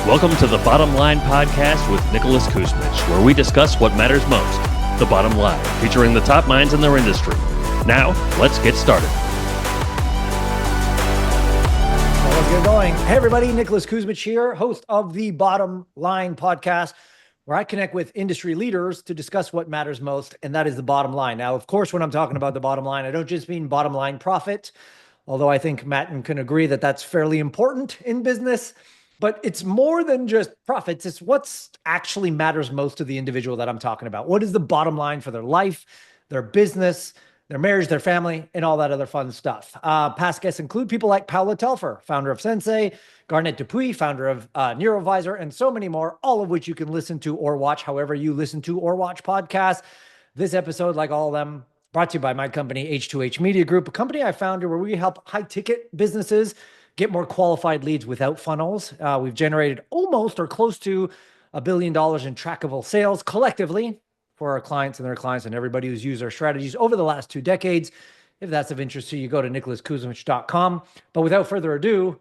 Welcome to the Bottom Line Podcast with Nicholas Kuzmich, where we discuss what matters most, the bottom line, featuring the top minds in their industry. Now, let's get started. Well, let's get going. Hey, everybody, Nicholas Kuzmich here, host of the Bottom Line Podcast, where I connect with industry leaders to discuss what matters most, and that is the bottom line. Now, of course, when I'm talking about the bottom line, I don't just mean bottom line profit, although I think Matt can agree that that's fairly important in business. But it's more than just profits. It's what's actually matters most to the individual that I'm talking about. What is the bottom line for their life, their business, their marriage, their family, and all that other fun stuff. Past guests include people like Paula Telfer, founder of Sensei, Gallant Dupuis, founder of Neurofeedback, and so many more, all of which you can listen to or watch however you listen to or watch podcasts. This episode, like all of them, brought to you by my company, H2H Media Group, a company I founded where we help high-ticket businesses get more qualified leads without funnels. We've generated almost or close to $1 billion in trackable sales collectively for our clients and their clients and everybody who's used our strategies over the last 2 decades. If that's of interest to you, go to nicholaskuzmich.com. But without further ado,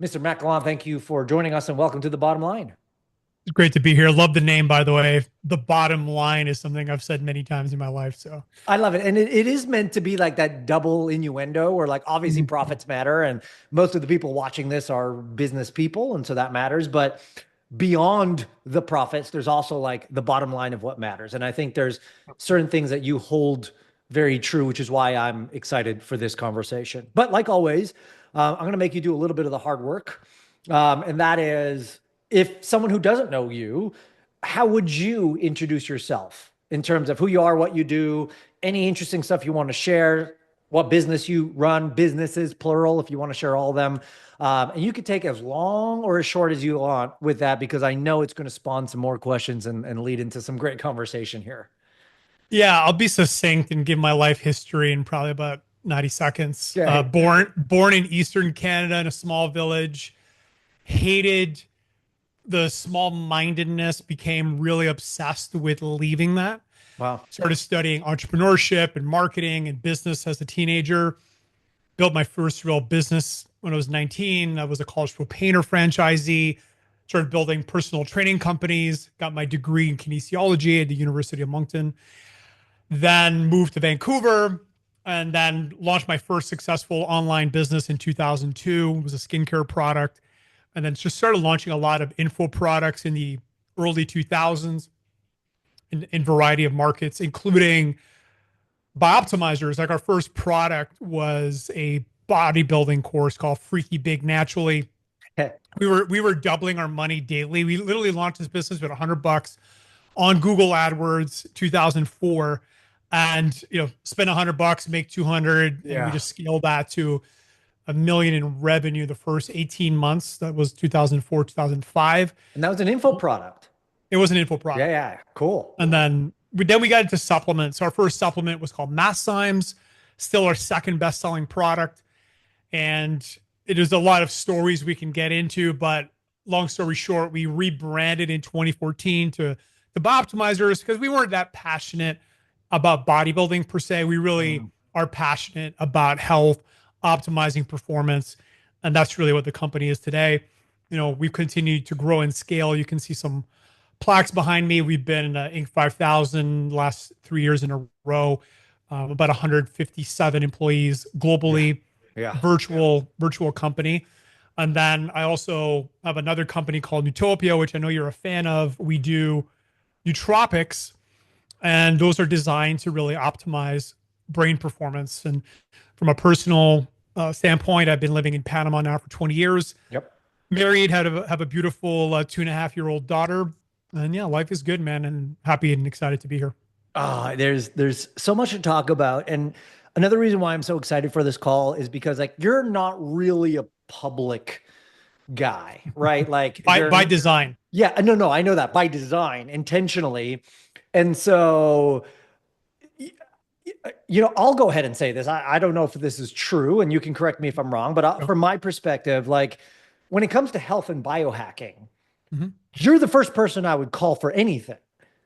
Mr. Matt Gallant, thank you for joining us and welcome to the Bottom Line. It's great to be here. Love the name, by the way. The bottom line is something I've said many times in my life. So I love it. And it is meant to be like that double innuendo where like obviously profits matter. And most of the people watching this are business people. And so that matters. But beyond the profits, there's also like the bottom line of what matters. And I think there's certain things that you hold very true, which is why I'm excited for this conversation. But like always, I'm going to make you do a little bit of the hard work. And that is, if someone who doesn't know you, how would you introduce yourself in terms of who you are, what you do, any interesting stuff you want to share, what business you run, businesses, plural, if you want to share all of them. And you could take as long or as short as you want with that, because I know it's going to spawn some more questions and lead into some great conversation here. yeah, I'll be succinct and give my life history in probably about 90 seconds. Okay. Born in Eastern Canada in a small village, hated the small-mindedness, became really obsessed with leaving that. Wow. Started studying entrepreneurship and marketing and business as a teenager. Built my first real business when I was 19. I was a college pro painter franchisee. Started building personal training companies. Got my degree in kinesiology at the University of Moncton. Then moved to Vancouver and then launched my first successful online business in 2002. It was a skincare product. And then just started launching a lot of info products in the early 2000s in a variety of markets, including BIOptimizers. Like our first product was a bodybuilding course called Freaky Big Naturally. We were doubling our money daily. We literally launched this business with $100 on Google AdWords, 2004, and spend $100, make 200, and we just scaled that to $1 million in revenue the first 18 months. That was 2004, 2005. And that was an info product. It was an info product. Yeah. Cool. And then we got into supplements. Our first supplement was called Masszymes, still our second best-selling product. And it is a lot of stories we can get into, but long story short, we rebranded in 2014 to the BIOptimizers because we weren't that passionate about bodybuilding per se. We really are passionate about health, optimizing performance. And that's really what the company is today. We've continued to grow and scale. You can see some plaques behind me. We've been in Inc. 5000 last 3 years in a row, about 157 employees globally, virtual company. And then I also have another company called Nutopia, which I know you're a fan of. We do nootropics, and those are designed to really optimize brain performance. And from a personal standpoint, I've been living in Panama now for 20 years. Yep. Married, have a beautiful 2.5-year-old daughter. And yeah, life is good, man. And happy and excited to be here. There's so much to talk about. And another reason why I'm so excited for this call is because like, you're not really a public guy, right? Like by design. Yeah, no, I know that by design, intentionally. And so, I'll go ahead and say this. I don't know if this is true, and you can correct me if I'm wrong, but from my perspective, like when it comes to health and biohacking, you're the first person I would call for anything,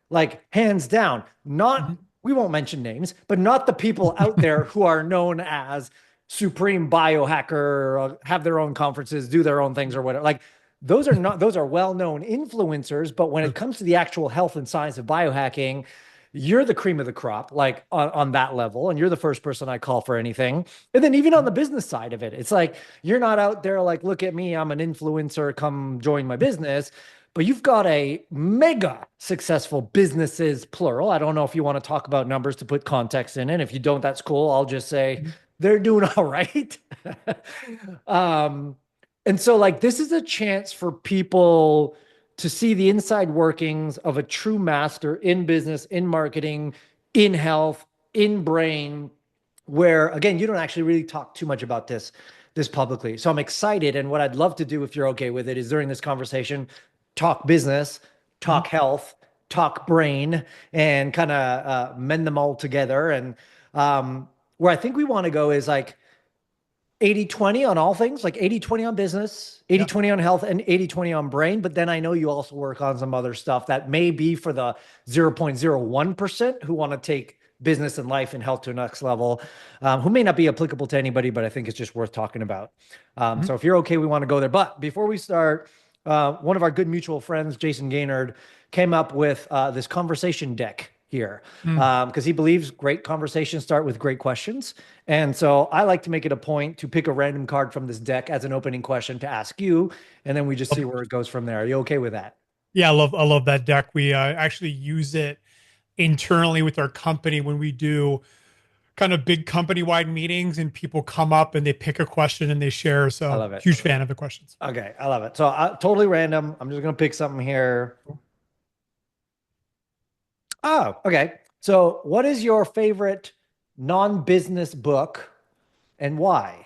like hands down. We won't mention names, but not the people out there who are known as supreme biohacker, or have their own conferences, do their own things or whatever. Like those are well-known influencers, but when it comes to the actual health and science of biohacking, you're the cream of the crop, like on that level, and you're the first person I call for anything. And then even on the business side of it, it's like you're not out there like, look at me, I'm an influencer, come join my business. But you've got a mega successful businesses, plural. I don't know if you want to talk about numbers to put context in it. If you don't, that's cool. I'll just say they're doing all right. And so like this is a chance for people to see the inside workings of a true master in business, in marketing, in health, in brain, where again, you don't actually really talk too much about this publicly. So I'm excited. And what I'd love to do, if you're okay with it, is during this conversation, talk business, talk health, talk brain, and kind of mend them all together. And where I think we want to go is like 80-20 on all things, like 80-20 on business, 80-20 on health, and 80-20 on brain. But then I know you also work on some other stuff that may be for the 0.01% who want to take business and life and health to a next level, who may not be applicable to anybody, but I think it's just worth talking about. So if you're okay, we want to go there. But before we start, one of our good mutual friends, Jason Gaynard, came up with this conversation deck here because he believes great conversations start with great questions. And so I like to make it a point to pick a random card from this deck as an opening question to ask you, and then we just see where it goes from there. Are you okay with that? Yeah, I love that deck. We actually use it internally with our company when we do kind of big company-wide meetings and people come up and they pick a question and they share. So I love it. Huge fan of the questions. Okay, I love it. So totally random. I'm just going to pick something here. Oh, okay. So what is your favorite non-business book and why?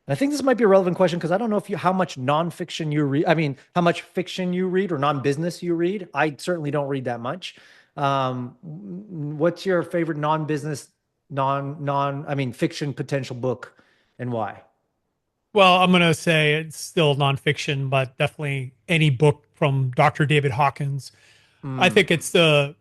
And I think this might be a relevant question because I don't know how much nonfiction you read. I mean, how much fiction you read or non-business you read. I certainly don't read that much. What's your favorite non-business, fiction potential book and why? Well, I'm going to say it's still nonfiction, but definitely any book from Dr. David Hawkins. I think it's the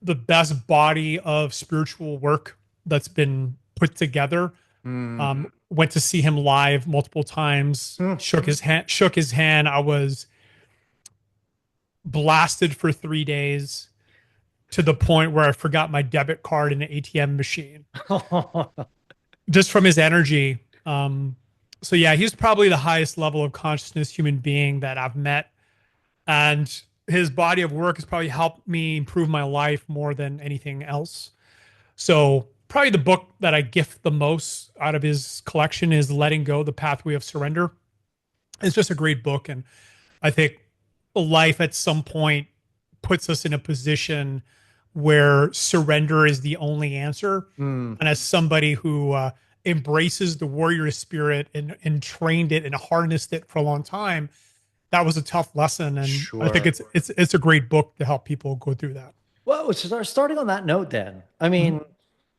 best body of spiritual work that's been put together. Went to see him live multiple times, shook his hand. I was blasted for 3 days to the point where I forgot my debit card in an ATM machine just from his energy. So yeah, he's probably the highest level of consciousness human being that I've met. And his body of work has probably helped me improve my life more than anything else. So probably the book that I gift the most out of his collection is Letting Go, The Pathway of Surrender. It's just a great book. And I think life at some point puts us in a position where surrender is the only answer. And as somebody who embraces the warrior spirit and trained it and harnessed it for a long time, that was a tough lesson. And I think it's a great book to help people go through that. Well, starting on that note then, I mean,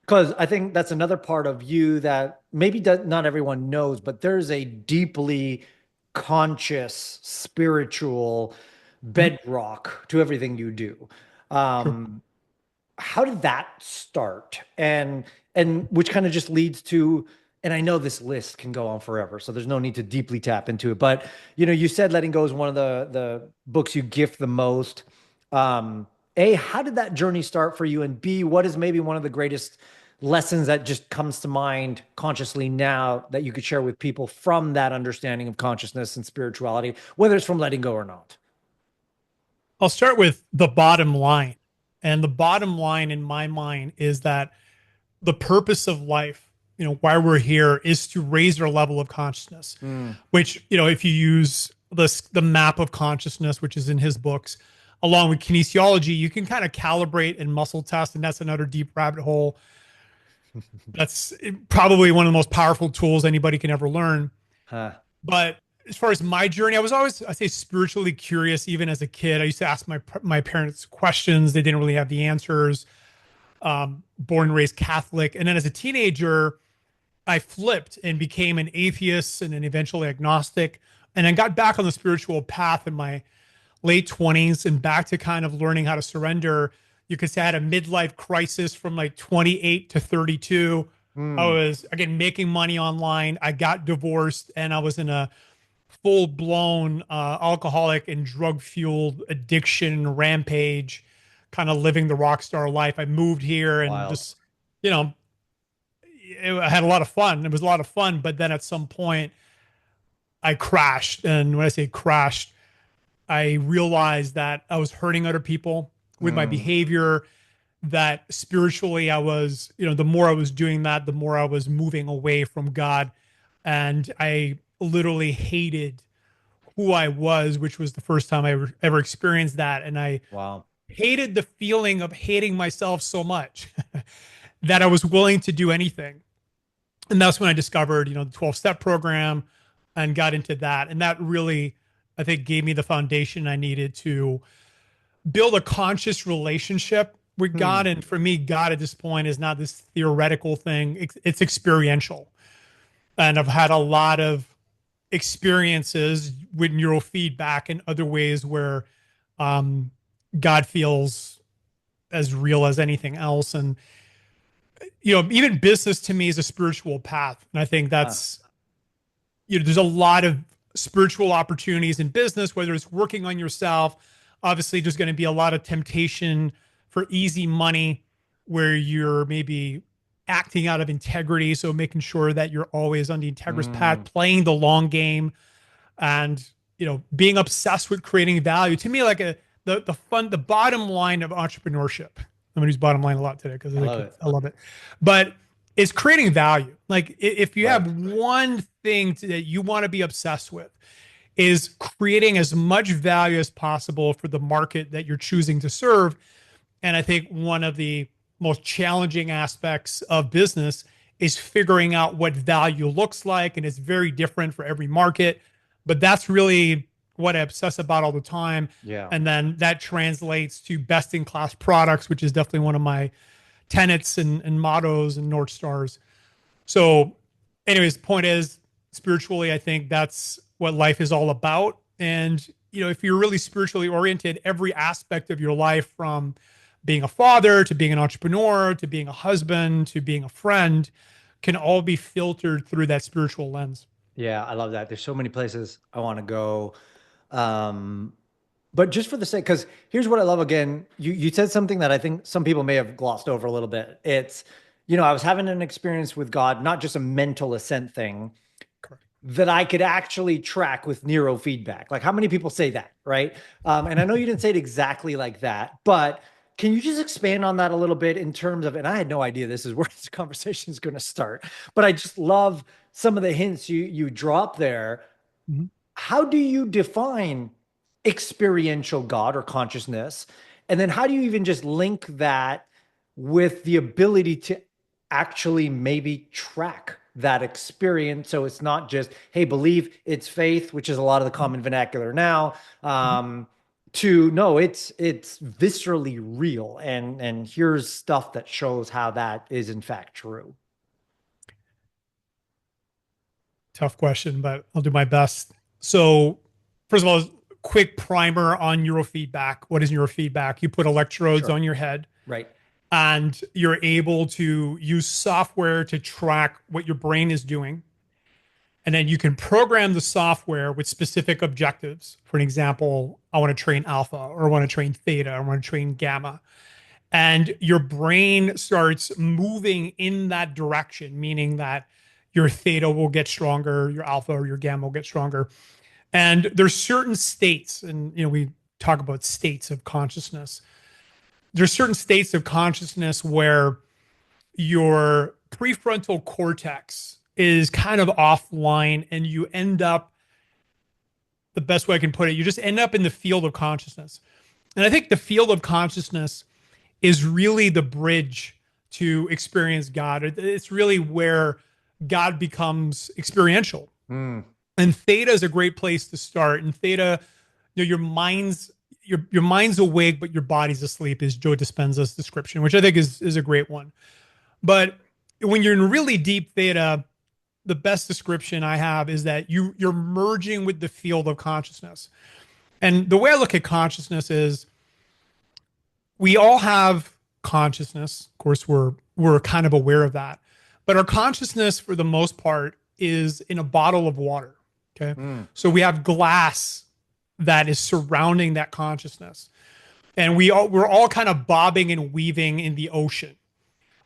because I think that's another part of you that maybe not everyone knows, but there's a deeply conscious, spiritual bedrock to everything you do. How did that start? And which kind of just leads to, and I know this list can go on forever, so there's no need to deeply tap into it. But you said Letting Go is one of the books you gift the most. A, how did that journey start for you? And B, what is maybe one of the greatest lessons that just comes to mind consciously now that you could share with people from that understanding of consciousness and spirituality, whether it's from letting go or not? I'll start with the bottom line. And the bottom line in my mind is that the purpose of life, why we're here, is to raise our level of consciousness, which, if you use the map of consciousness, which is in his books, along with kinesiology, you can kind of calibrate and muscle test. And that's another deep rabbit hole. That's probably one of the most powerful tools anybody can ever learn. But as far as my journey, I was always, I say, spiritually curious. Even as a kid, I used to ask my parents questions. They didn't really have the answers. Born and raised Catholic. And then as a teenager, I flipped and became an atheist and then eventually agnostic. And then got back on the spiritual path in my late 20s and back to kind of learning how to surrender. You could say I had a midlife crisis from like 28 to 32. I was, again, making money online. I got divorced and I was in a full-blown alcoholic and drug-fueled addiction rampage, kind of living the rock star life. I moved here and Wild. just, you know, I had a lot of fun. It was a lot of fun, but then at some point I crashed. And when I say crashed, I realized that I was hurting other people with my behavior, that spiritually I was, the more I was doing that, the more I was moving away from God. And I literally hated who I was, which was the first time I ever experienced that. And I Wow. hated the feeling of hating myself so much that I was willing to do anything. And that's when I discovered, the 12-step program and got into that. And that really, I think, gave me the foundation I needed to build a conscious relationship with God. And for me, God at this point is not this theoretical thing. It's experiential. And I've had a lot of experiences with neurofeedback and other ways where God feels as real as anything else. And, even business to me is a spiritual path. And I think that's, there's a lot of spiritual opportunities in business, whether it's working on yourself. Obviously, there's going to be a lot of temptation for easy money where you're maybe acting out of integrity. So making sure that you're always on the integrous path, playing the long game, and, being obsessed with creating value. To me, like the bottom line of entrepreneurship. I'm going to use bottom line a lot today because I love it. But it's creating value. Like if you have one thing that you want to be obsessed with, is creating as much value as possible for the market that you're choosing to serve. And I think one of the most challenging aspects of business is figuring out what value looks like. And it's very different for every market, but that's really what I obsess about all the time. Yeah. And then that translates to best in class products, which is definitely one of my tenets and mottos and North Stars. So anyways, the point is, spiritually, I think that's what life is all about. And, if you're really spiritually oriented, every aspect of your life, from being a father to being an entrepreneur, to being a husband, to being a friend, can all be filtered through that spiritual lens. Yeah, I love that. There's so many places I want to go. But just for the sake, because here's what I love again, you said something that I think some people may have glossed over a little bit. It's, I was having an experience with God, not just a mental assent thing, Correct, that I could actually track with neurofeedback. Like, how many people say that, right? And I know you didn't say it exactly like that, but can you just expand on that a little bit in terms of, and I had no idea this is where this conversation is going to start, but I just love some of the hints you drop there. How do you define experiential God or consciousness? And then how do you even just link that with the ability to actually maybe track that experience? So it's not just, hey, believe, it's faith, which is a lot of the common vernacular now, to no, it's viscerally real. And here's stuff that shows how that is in fact true. Tough question, but I'll do my best. So first of all, quick primer on neurofeedback. What is neurofeedback? You put electrodes on your head. Right. And you're able to use software to track what your brain is doing. And then you can program the software with specific objectives. For an example, I want to train alpha, or I want to train theta, or I want to train gamma. And your brain starts moving in that direction, meaning that your theta will get stronger, your alpha or your gamma will get stronger. And there's certain states, and we talk about states of consciousness. There's certain states of consciousness where your prefrontal cortex is kind of offline, and you end up, the best way I can put it, you just end up in the field of consciousness. And I think the field of consciousness is really the bridge to experience God. It's really where God becomes experiential. And theta is a great place to start. And theta, your mind's awake, but your body's asleep, is Joe Dispenza's description, which I think is a great one. But when you're in really deep theta, the best description I have is that you're merging with the field of consciousness. And the way I look at consciousness is, we all have consciousness. Of course, we're kind of aware of that. But our consciousness, for the most part, is in a bottle of water. Okay. So we have glass that is surrounding that consciousness. And we're all kind of bobbing and weaving in the ocean.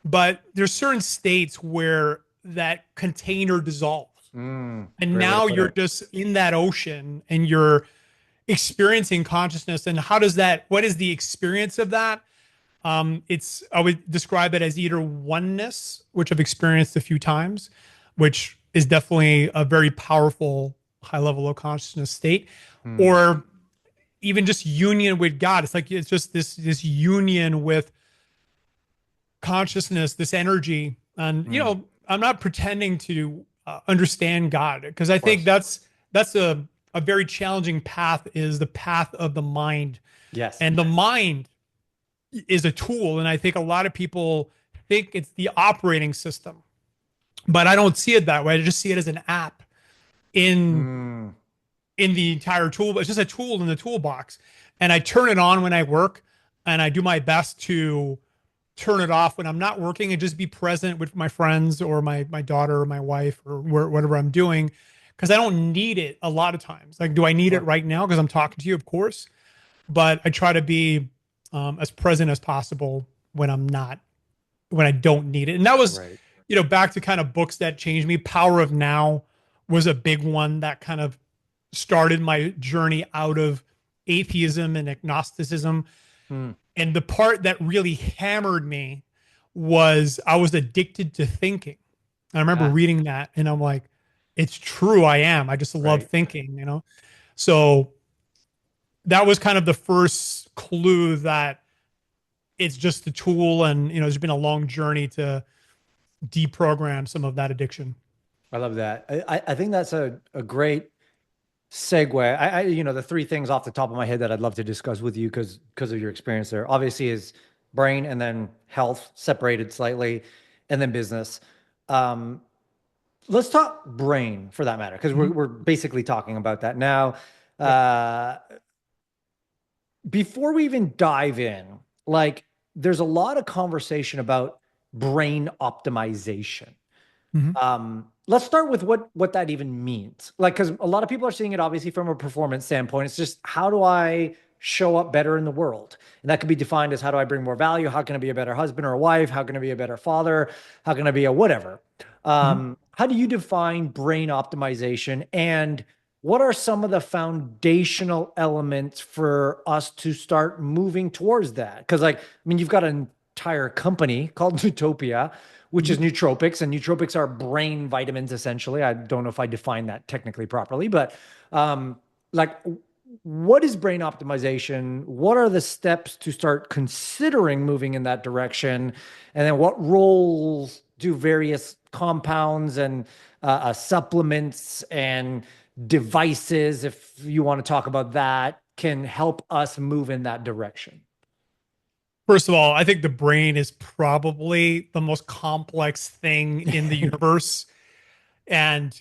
But there's certain states where that container dissolves. And now you're just in that ocean and you're experiencing consciousness. And what is the experience of that? I would describe it as either oneness, which I've experienced a few times, which is definitely a very powerful high level of consciousness state, or even just union with God. It's just this union with consciousness, this energy. And, I'm not pretending to understand God, because I think that's a very challenging path, is the path of the mind. Yes. And the mind is a tool. And I think a lot of people think it's the operating system, but I don't see it that way. I just see it as an app in the entire tool. It's just a tool in the toolbox. And I turn it on when I work, and I do my best to turn it off when I'm not working, and just be present with my friends or my daughter or my wife or whatever I'm doing, because I don't need it a lot of times. Like, do I need it right now because I'm talking to you? Of course. But I try to be as present as possible when I don't need it. And that was, back to kind of books that changed me. Power of Now was a big one that kind of started my journey out of atheism and agnosticism. And the part that really hammered me was I was addicted to thinking. I remember reading that, and I'm like, it's true. I am. I just love thinking, So that was kind of the first clue that it's just a tool. And, there's been a long journey to deprogram some of that addiction. I love that. I think that's a great segue. The three things off the top of my head that I'd love to discuss with you because of your experience there, obviously, is brain, and then health, separated slightly, and then business. Let's talk brain for that matter, because we're basically talking about that now. Before we even dive in, there's a lot of conversation about brain optimization. Let's start with what that even means. Because a lot of people are seeing it obviously from a performance standpoint. It's just, how do I show up better in the world? And that could be defined as, how do I bring more value? How can I be a better husband or a wife? How can I be a better father? How can I be a whatever? How do you define brain optimization? And what are some of the foundational elements for us to start moving towards that? Because you've got an entire company called Utopia, which is nootropics, and nootropics are brain vitamins, essentially. I don't know if I define that technically properly, but what is brain optimization? What are the steps to start considering moving in that direction? And then what roles do various compounds and supplements and devices, if you want to talk about that, can help us move in that direction? First of all, I think the brain is probably the most complex thing in the universe. And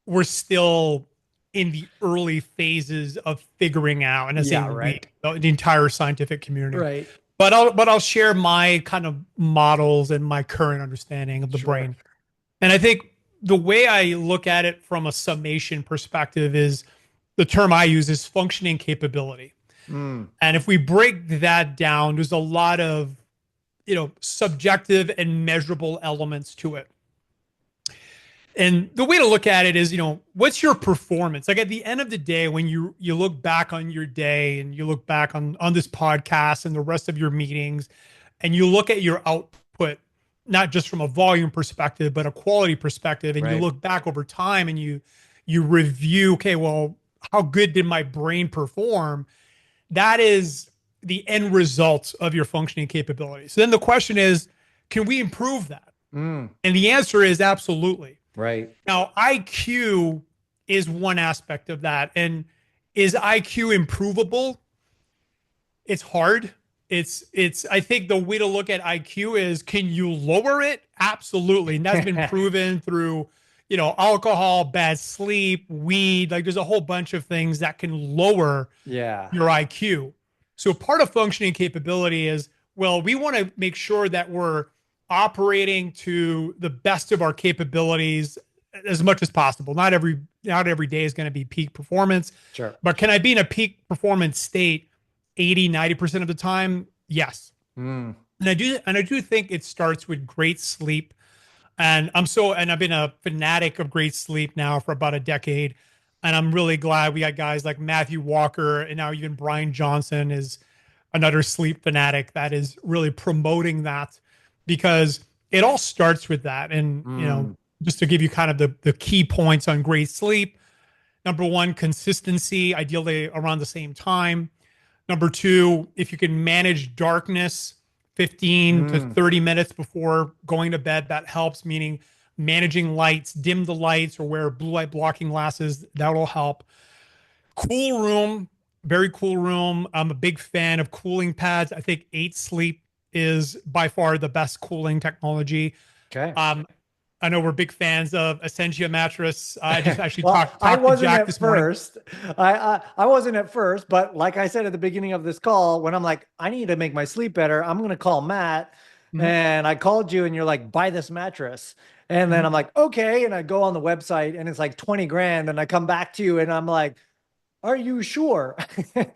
we're still in the early phases of figuring out, and I say the entire scientific community. Right. But I'll share my kind of models and my current understanding of the brain. And I think the way I look at it from a summation perspective is, the term I use is functioning capability. And if we break that down, there's a lot of, subjective and measurable elements to it. And the way to look at it is, what's your performance? At the end of the day, when you look back on your day, and you look back on this podcast and the rest of your meetings, and you look at your output, not just from a volume perspective, but a quality perspective, and you look back over time and you review, okay, well, how good did my brain perform? That is the end result of your functioning capability. So then the question is, can we improve that? And the answer is absolutely. Right. Now, IQ is one aspect of that. And is IQ improvable? It's hard. I think the way to look at IQ is, can you lower it? Absolutely. And that's been proven through, alcohol, bad sleep, weed. There's a whole bunch of things that can lower your IQ. So part of functioning capability is, well, we want to make sure that we're operating to the best of our capabilities as much as possible. Not every not every day is going to be peak performance. Sure. But can I be in a peak performance state 80, 90% of the time? Yes. And I do think it starts with great sleep. And I've been a fanatic of great sleep now for about a decade. And I'm really glad we got guys like Matthew Walker, and now even Brian Johnson is another sleep fanatic that is really promoting that, because it all starts with that. And, just to give you kind of the key points on great sleep. Number one, consistency, ideally around the same time. Number two, if you can manage darkness 15 to 30 minutes before going to bed, that helps, meaning managing lights, dim the lights or wear blue light blocking glasses. That will help. Cool room, very cool room. I'm a big fan of cooling pads. I think 8 Sleep is by far the best cooling technology. Okay. I know we're big fans of Essentia mattress. I just actually talked I to wasn't Jack at this morning. first. I wasn't at first, but like I said at the beginning of this call, when I'm like, I need to make my sleep better, I'm going to call Matt. And I called you and you're like, buy this mattress. And then I'm like, okay. And I go on the website and it's like 20 grand. And I come back to you and I'm like, are you sure? And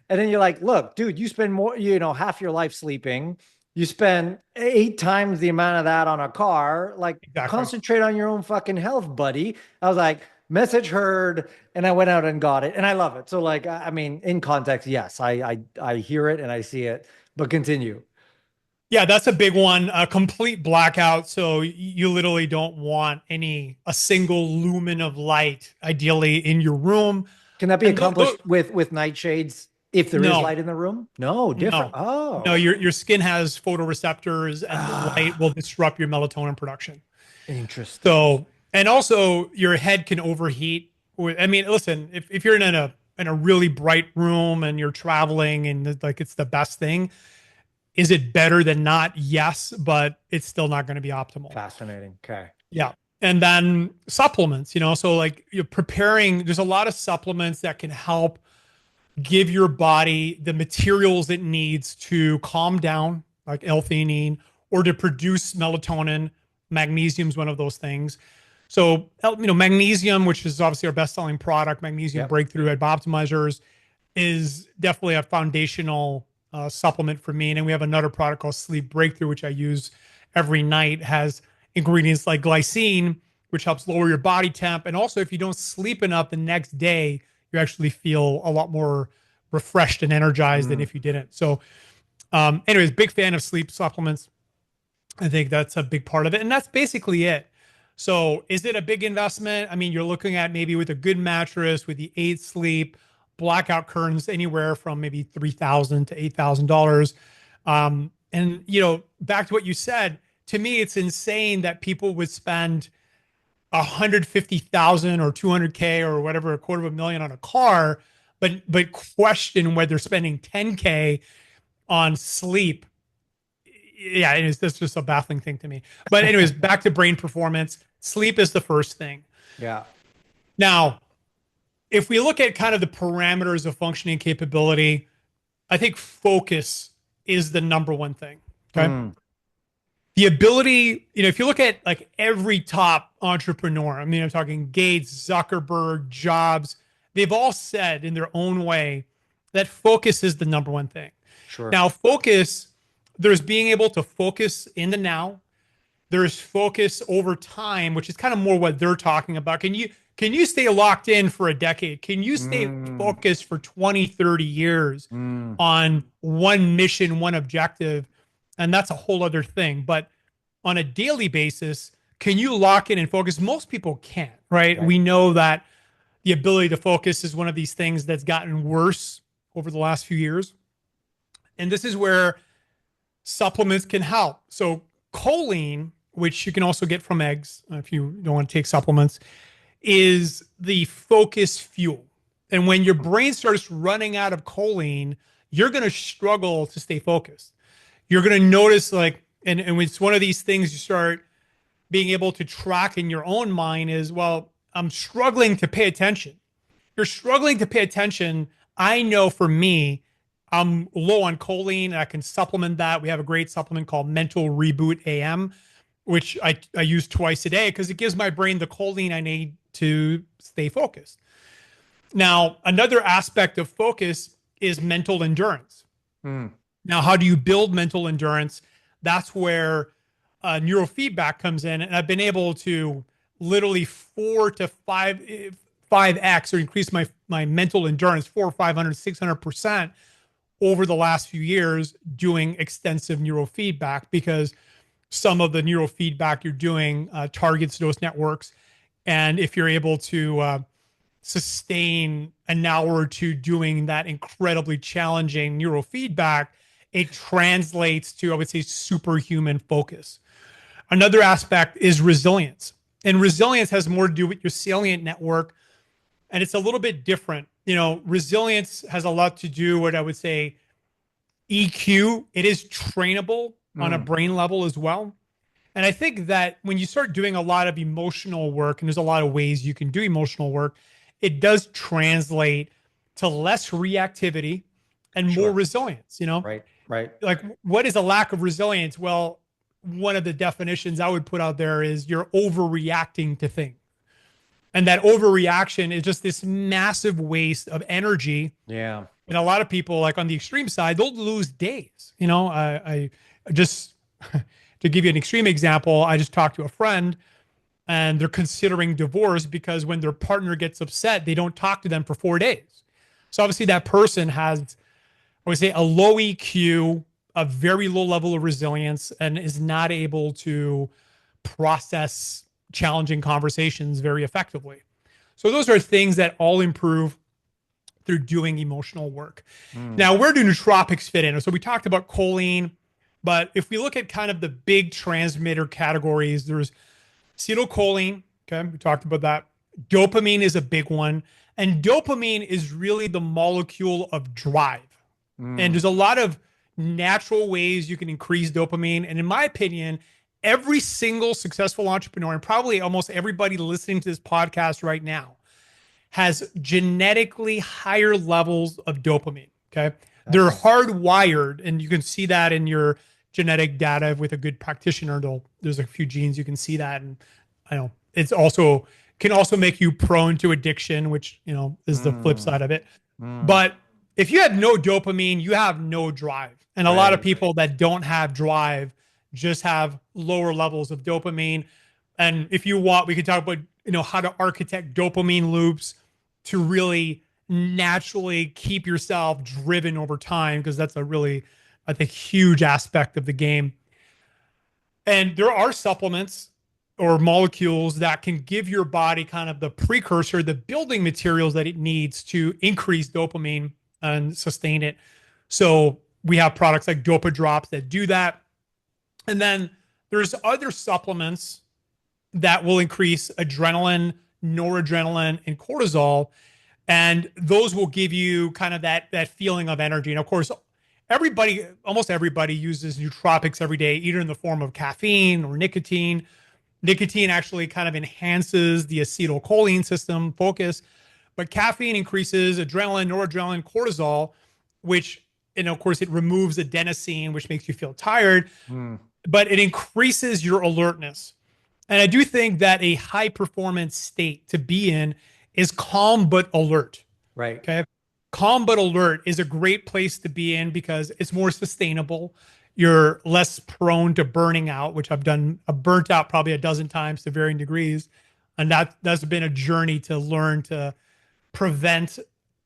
then you're like, look, dude, you spend more, half your life sleeping. You spend 8 times the amount of that on a car. Like, Exactly. Concentrate on your own fucking health, buddy. I was like, message heard, and I went out and got it, and I love it. So, like, I mean, in context, yes, I hear it and I see it. But continue. Yeah, that's a big one. A complete blackout. So you literally don't want a single lumen of light, ideally, in your room. Can that be accomplished with nightshades if there is light in the room? No, different. No. No, your skin has photoreceptors, and the light will disrupt your melatonin production. Interesting. So, and also your head can overheat. I mean, listen, if you're in a really bright room and you're traveling and like it's the best thing, is it better than not? Yes, but it's still not going to be optimal. Fascinating. Okay. Yeah. And then supplements, so like you're preparing, there's a lot of supplements that can help give your body the materials it needs to calm down, like L-theanine, or to produce melatonin. Magnesium is one of those things. So, magnesium, which is obviously our best-selling product, Magnesium Breakthrough at BIOptimizers, is definitely a foundational supplement for me. And then we have another product called Sleep Breakthrough, which I use every night, has ingredients like glycine, which helps lower your body temp. And also, if you don't sleep enough the next day, you actually feel a lot more refreshed and energized than if you didn't. So anyways, big fan of sleep supplements. I think that's a big part of it. And that's basically it. So is it a big investment? I mean, you're looking at maybe with a good mattress, with the 8 Sleep, blackout curtains, anywhere from maybe $3,000 to $8,000. And, back to what you said, to me, it's insane that people would spend $150,000 or $200K or whatever, $250,000 on a car, but question whether spending $10K on sleep. Yeah, that's just a baffling thing to me. But anyways, back to brain performance. Sleep is the first thing. Yeah. Now, if we look at kind of the parameters of functioning capability, I think focus is the number one thing. Okay. The ability, if you look at like every top entrepreneur, I mean, I'm talking Gates, Zuckerberg, Jobs, they've all said in their own way that focus is the number one thing. Sure. Now, focus, there's being able to focus in the now. There's focus over time, which is kind of more what they're talking about. Can you stay locked in for a decade? Can you stay focused for 20, 30 years on one mission, one objective? And that's a whole other thing. But on a daily basis, can you lock in and focus? Most people can't, right? We know that the ability to focus is one of these things that's gotten worse over the last few years. And this is where supplements can help. So choline, which you can also get from eggs if you don't want to take supplements, is the focus fuel. And when your brain starts running out of choline, you're going to struggle to stay focused. You're going to notice and it's one of these things you start being able to track in your own mind is, well, I'm struggling to pay attention. You're struggling to pay attention. I know for me, I'm low on choline and I can supplement that. We have a great supplement called Mental Reboot AM, which I use twice a day because it gives my brain the choline I need to stay focused. Now, another aspect of focus is mental endurance. Now, how do you build mental endurance? That's where neurofeedback comes in. And I've been able to literally 4 to 5x or increase my mental endurance 400, 500, 600% over the last few years doing extensive neurofeedback, because some of the neurofeedback you're doing targets those networks. And if you're able to sustain an hour or two doing that incredibly challenging neurofeedback, it translates to, I would say, superhuman focus. Another aspect is resilience. And resilience has more to do with your salient network. And it's a little bit different. Resilience has a lot to do with, I would say, EQ. It is trainable on a brain level as well. And I think that when you start doing a lot of emotional work, and there's a lot of ways you can do emotional work, it does translate to less reactivity and more resilience, Right. Like, what is a lack of resilience? Well, one of the definitions I would put out there is you're overreacting to things. And that overreaction is just this massive waste of energy. Yeah. And a lot of people, like on the extreme side, they'll lose days. I just, to give you an extreme example, I just talked to a friend and they're considering divorce because when their partner gets upset, they don't talk to them for 4 days. So obviously that person has, I would say, a low EQ, a very low level of resilience, and is not able to process challenging conversations very effectively. So those are things that all improve through doing emotional work. Now, where do nootropics fit in? So we talked about choline, but if we look at kind of the big transmitter categories, there's acetylcholine. Okay, we talked about that. Dopamine is a big one. And dopamine is really the molecule of drive. And there's a lot of natural ways you can increase dopamine. And in my opinion, every single successful entrepreneur, and probably almost everybody listening to this podcast right now, has genetically higher levels of dopamine. Okay. They're hardwired, and you can see that in your genetic data with a good practitioner. There's a few genes you can see that. And I know it's also can also make you prone to addiction, which, is the flip side of it. But if you have no dopamine, you have no drive. And a lot of people that don't have drive just have lower levels of dopamine. And if you want, we can talk about, how to architect dopamine loops to really naturally keep yourself driven over time, because that's a really, I think, huge aspect of the game. And there are supplements or molecules that can give your body kind of the precursor, the building materials that it needs to increase dopamine and sustain it. So we have products like Dopa Drops that do that. And then there's other supplements that will increase adrenaline, noradrenaline, and cortisol. And those will give you kind of that feeling of energy. And of course, almost everybody uses nootropics every day, either in the form of caffeine or nicotine. Nicotine actually kind of enhances the acetylcholine system focus, but caffeine increases adrenaline, noradrenaline, cortisol, which, of course, it removes adenosine, which makes you feel tired, but it increases your alertness. And I do think that a high performance state to be in is calm but alert. Right. Okay. Calm but alert is a great place to be in because it's more sustainable. You're less prone to burning out, which I've burnt out probably a dozen times to varying degrees. And that's been a journey to learn to prevent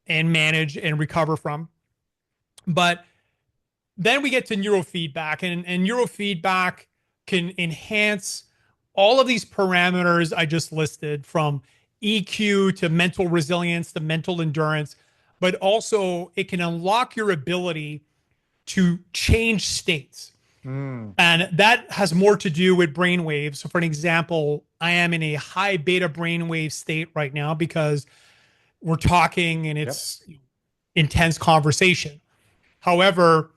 and manage and recover from. But then we get to neurofeedback, and neurofeedback can enhance all of these parameters I just listed, from EQ to mental resilience to mental endurance, but also it can unlock your ability to change states. And that has more to do with brain waves. So for an example, I am in a high beta brainwave state right now because we're talking and it's intense conversation. However,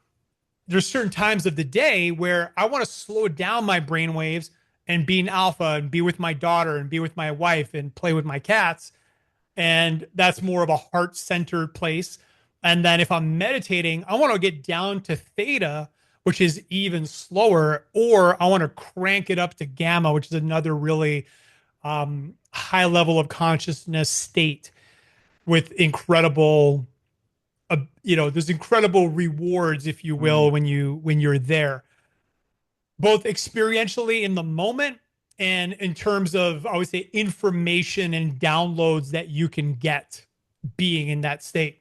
there's certain times of the day where I want to slow down my brain waves and be an alpha and be with my daughter and be with my wife and play with my cats. And that's more of a heart-centered place. And then if I'm meditating, I want to get down to theta, which is even slower, or I want to crank it up to gamma, which is another really high level of consciousness state with incredible, there's incredible rewards, if you will, when you're there, both experientially in the moment and in terms of, I would say, information and downloads that you can get being in that state.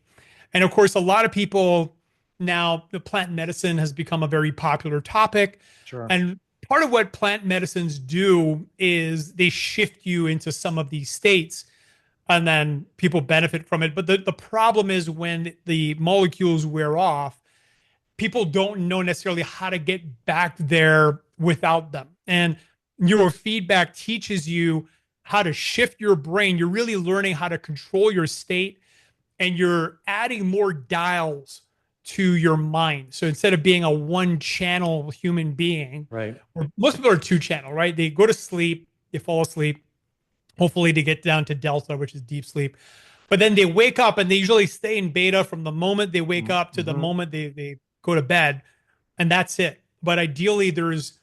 And of course, a lot of people now, the plant medicine has become a very popular topic. Sure. And part of what plant medicines do is they shift you into some of these states, and then people benefit from it. But the problem is when the molecules wear off, people don't know necessarily how to get back there without them. And neurofeedback teaches you how to shift your brain. You're really learning how to control your state, and you're adding more dials to your mind. So instead of being a one channel human being, right? Or most people are two channel, right? They go to sleep, they fall asleep, hopefully to get down to delta, which is deep sleep. But then they wake up, and they usually stay in beta from the moment they wake up to the moment they go to bed, and that's it. But ideally there's,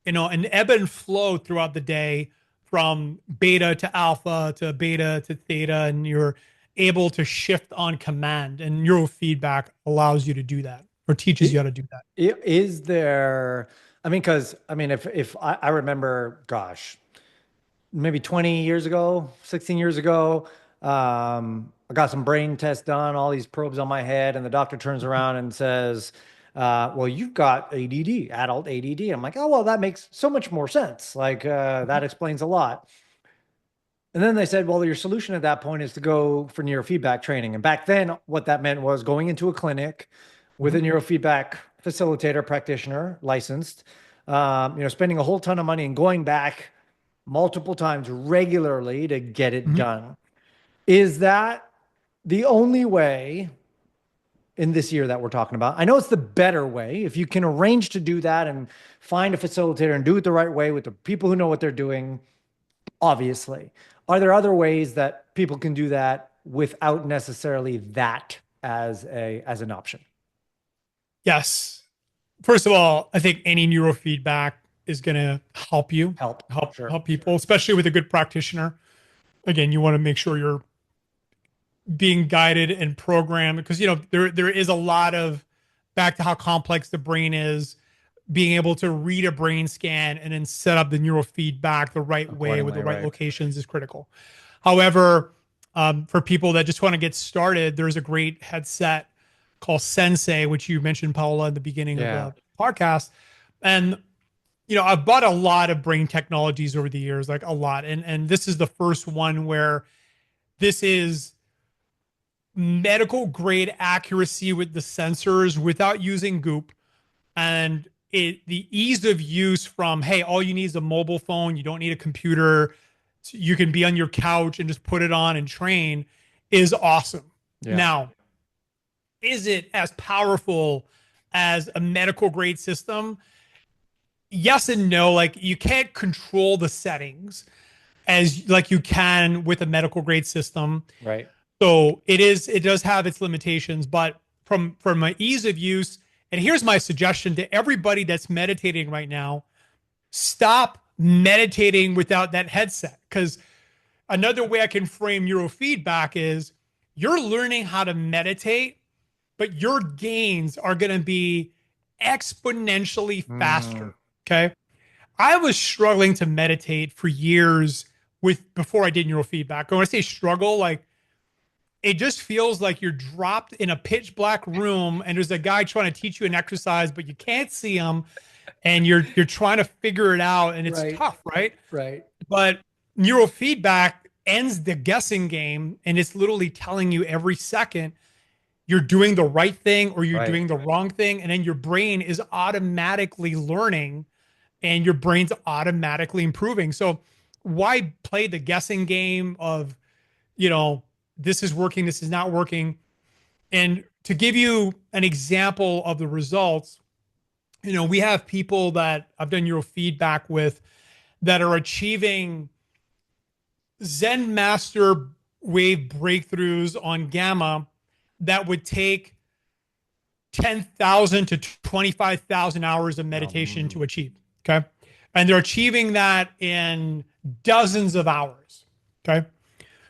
an ebb and flow throughout the day from beta to alpha to beta to theta, and you're able to shift on command, and neurofeedback allows you to do that, or teaches you how to do that. Is there, if I remember, gosh, maybe 20 years ago, 16 years ago, I got some brain tests done, all these probes on my head, and the doctor turns around and says, well, you've got ADD, adult ADD. I'm like, oh, well, that makes so much more sense. Like, that explains a lot. And then they said, well, your solution at that point is to go for neurofeedback training. And back then, what that meant was going into a clinic with a neurofeedback facilitator, practitioner, licensed, spending a whole ton of money and going back multiple times regularly to get it done. Is that the only way in this year that we're talking about? I know it's the better way. If you can arrange to do that and find a facilitator and do it the right way with the people who know what they're doing, obviously. Are there other ways that people can do that without necessarily that as an option? Yes. First of all, I think any neurofeedback is going to help you, help people, especially with a good practitioner. Again, you want to make sure you're being guided and programmed, because there is a lot of, back to how complex the brain is, being able to read a brain scan and then set up the neurofeedback the right way with the right locations is critical. However, for people that just want to get started, there's a great headset called Sensei, which you mentioned, Paula, at the beginning of the podcast. And, I've bought a lot of brain technologies over the years, like a lot. And this is the first one where this is medical grade accuracy with the sensors without using goop. And the ease of use from, hey, all you need is a mobile phone. You don't need a computer. You can be on your couch and just put it on and train, is awesome. Yeah. Now, is it as powerful as a medical grade system? Yes and no. Like, you can't control the settings as like you can with a medical grade system. Right. So it does have its limitations, but from an ease of use. And here's my suggestion to everybody that's meditating right now: stop meditating without that headset. Because another way I can frame neurofeedback is, you're learning how to meditate, but your gains are going to be exponentially faster. Okay. I was struggling to meditate for years before I did neurofeedback. When I say struggle, like, it just feels like you're dropped in a pitch black room and there's a guy trying to teach you an exercise, but you can't see him, and you're trying to figure it out, and it's tough, right? Right. But neurofeedback ends the guessing game, and it's literally telling you every second you're doing the right thing or you're doing the wrong thing, and then your brain is automatically learning and your brain's automatically improving. So why play the guessing game of, this is working, this is not working? And to give you an example of the results, we have people that I've done neurofeedback with that are achieving Zen master wave breakthroughs on gamma that would take 10,000 to 25,000 hours of meditation to achieve. Okay. And they're achieving that in dozens of hours. Okay.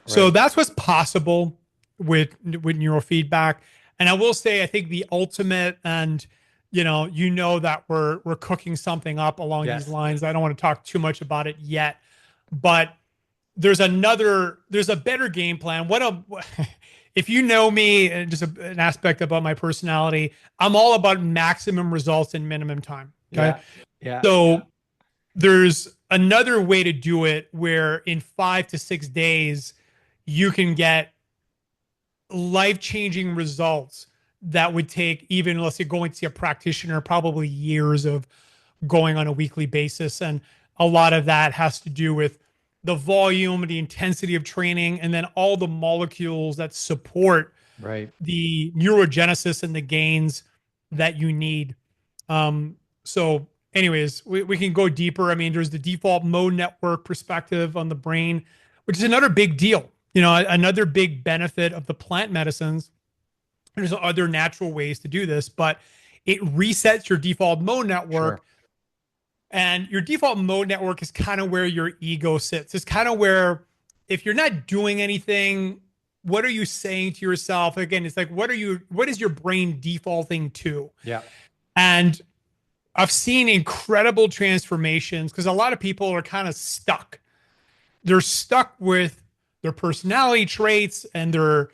So Right. that's what's possible with neurofeedback. And I will say, I think the ultimate, and that we're cooking something up along these Yes. lines. I don't want to talk too much about it yet, but there's a better game plan. If you know me, and just an aspect about my personality, I'm all about maximum results in minimum time. Okay. Yeah. So there's another way to do it where in 5 to 6 days, you can get life-changing results that would take, even let's say going to see a practitioner, probably years of going on a weekly basis. And a lot of that has to do with the volume, the intensity of training, and then all the molecules that support Right. the neurogenesis and the gains that you need. So anyways, we can go deeper. I mean, there's the default mode network perspective on the brain, which is another big deal. Another big benefit of the plant medicines. There's other natural ways to do this, but it resets your default mode network. Sure. And your default mode network is kind of where your ego sits. It's kind of where, if you're not doing anything, what are you saying to yourself? Again, it's like, what is your brain defaulting to? Yeah. And I've seen incredible transformations because a lot of people are kind of stuck. They're stuck with their personality traits and they're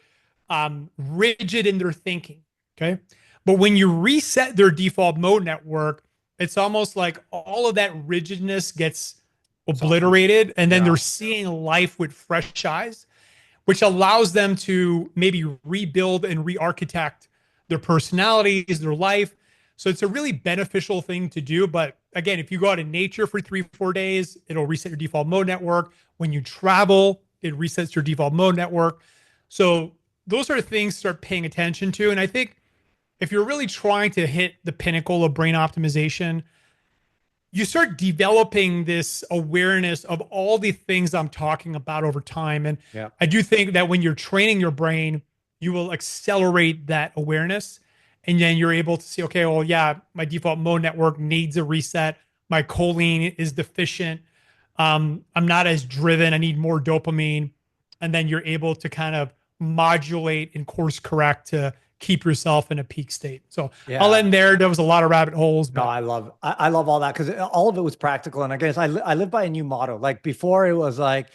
rigid in their thinking. Okay. But when you reset their default mode network, it's almost like all of that rigidness gets obliterated, and then they're seeing life with fresh eyes, which allows them to maybe rebuild and re-architect their personalities, their life. So it's a really beneficial thing to do. But again, if you go out in nature for 3-4 days, it'll reset your default mode network. When you travel, it resets your default mode network. So those are things to start paying attention to. And I think if you're really trying to hit the pinnacle of brain optimization, you start developing this awareness of all the things I'm talking about over time. And I do think that when you're training your brain, you will accelerate that awareness. And then you're able to see, okay, well, yeah, my default mode network needs a reset. My choline is deficient. I'm not as driven. I need more dopamine. And then you're able to kind of modulate and course correct to keep yourself in a peak state. So I'll end there. There was a lot of rabbit holes. But No, I love all that because all of it was practical. And I guess I live by a new motto. Like before it was like,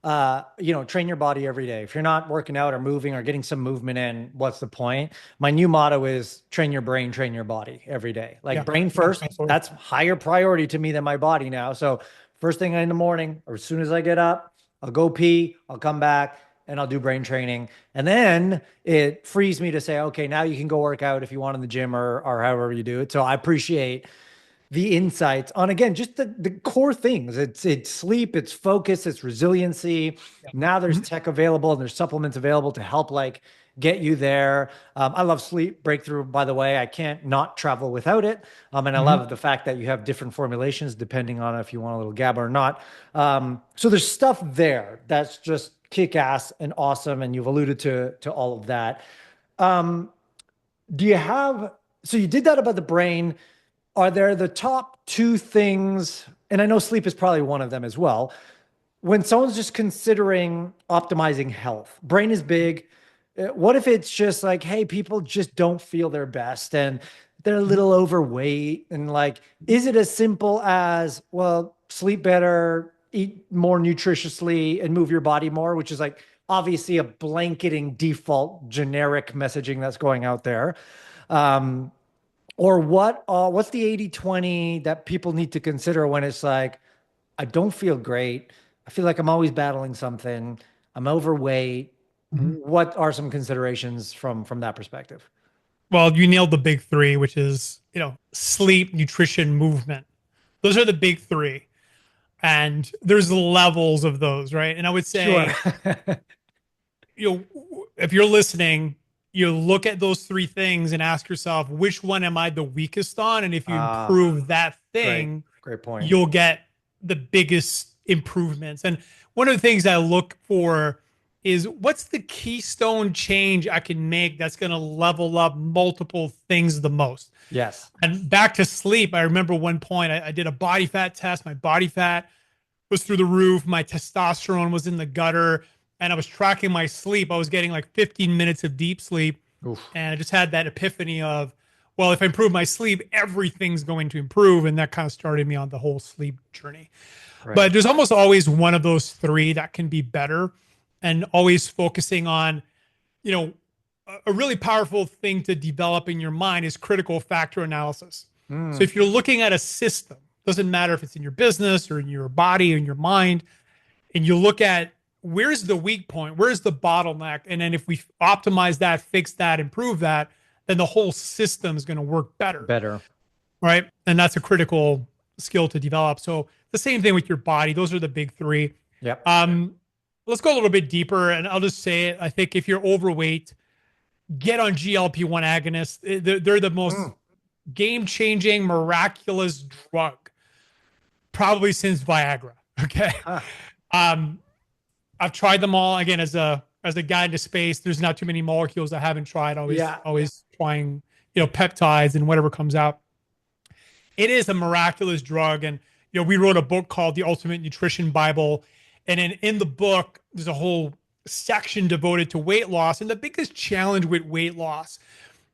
train your body every day. If you're not working out or moving or getting some movement in, what's the point? My new motto is train your brain, train your body every day. Like brain first, that's higher priority to me than my body now. So first thing in the morning or as soon as I get up, I'll go pee, I'll come back, and I'll do brain training. And then it frees me to say, okay, now you can go work out if you want in the gym or however you do it. So I appreciate the insights on, again, just the core things. It's sleep, it's focus, it's resiliency. Now there's tech available and there's supplements available to help get you there. I love Sleep Breakthrough, by the way. I can't not travel without it. And I love the fact that you have different formulations depending on if you want a little GABA or not. So there's stuff there that's just kick-ass and awesome. And you've alluded to all of that. So you did that about the brain. Are there the top two things, and I know sleep is probably one of them as well, when someone's just considering optimizing health? Brain is big. What if it's just like, hey, people just don't feel their best and they're a little overweight, and is it as simple as, well, sleep better, eat more nutritiously, and move your body more, which is obviously a blanketing default generic messaging that's going out there. Or what's the 80-20 that people need to consider when it's like, I don't feel great. I feel like I'm always battling something. I'm overweight. What are some considerations from that perspective? Well, you nailed the big three, which is, sleep, nutrition, movement. Those are the big three. And there's levels of those, right? And I would say, if you're listening, you look at those three things and ask yourself, which one am I the weakest on? And if you improve that thing, great point, you'll get the biggest improvements. And one of the things I look for is what's the keystone change I can make that's going to level up multiple things the most? Yes. And back to sleep, I remember one point I did a body fat test. My body fat was through the roof. My testosterone was in the gutter, and I was tracking my sleep. I was getting like 15 minutes of deep sleep. Oof. And I just had that epiphany of, well, if I improve my sleep, everything's going to improve. And that kind of started me on the whole sleep journey. Right. But there's almost always one of those three that can be better, and always focusing on, a really powerful thing to develop in your mind is critical factor analysis. So if you're looking at a system, doesn't matter if it's in your business or in your body or in your mind, and you look at where's the weak point, where's the bottleneck, and then if we optimize that, fix that, improve that, then the whole system is going to work better. Right? And that's a critical skill to develop. So the same thing with your body. Those are the big three. Yep. Let's go a little bit deeper, and I'll just say it. I think if you're overweight, get on GLP-1 agonists. They're the most game-changing, miraculous drug, probably since Viagra. Okay. I've tried them all. Again, as a guy into space, there's not too many molecules I haven't tried. Always trying, peptides and whatever comes out. It is a miraculous drug. And, we wrote a book called The Ultimate Nutrition Bible. And in the book, there's a whole section devoted to weight loss. And the biggest challenge with weight loss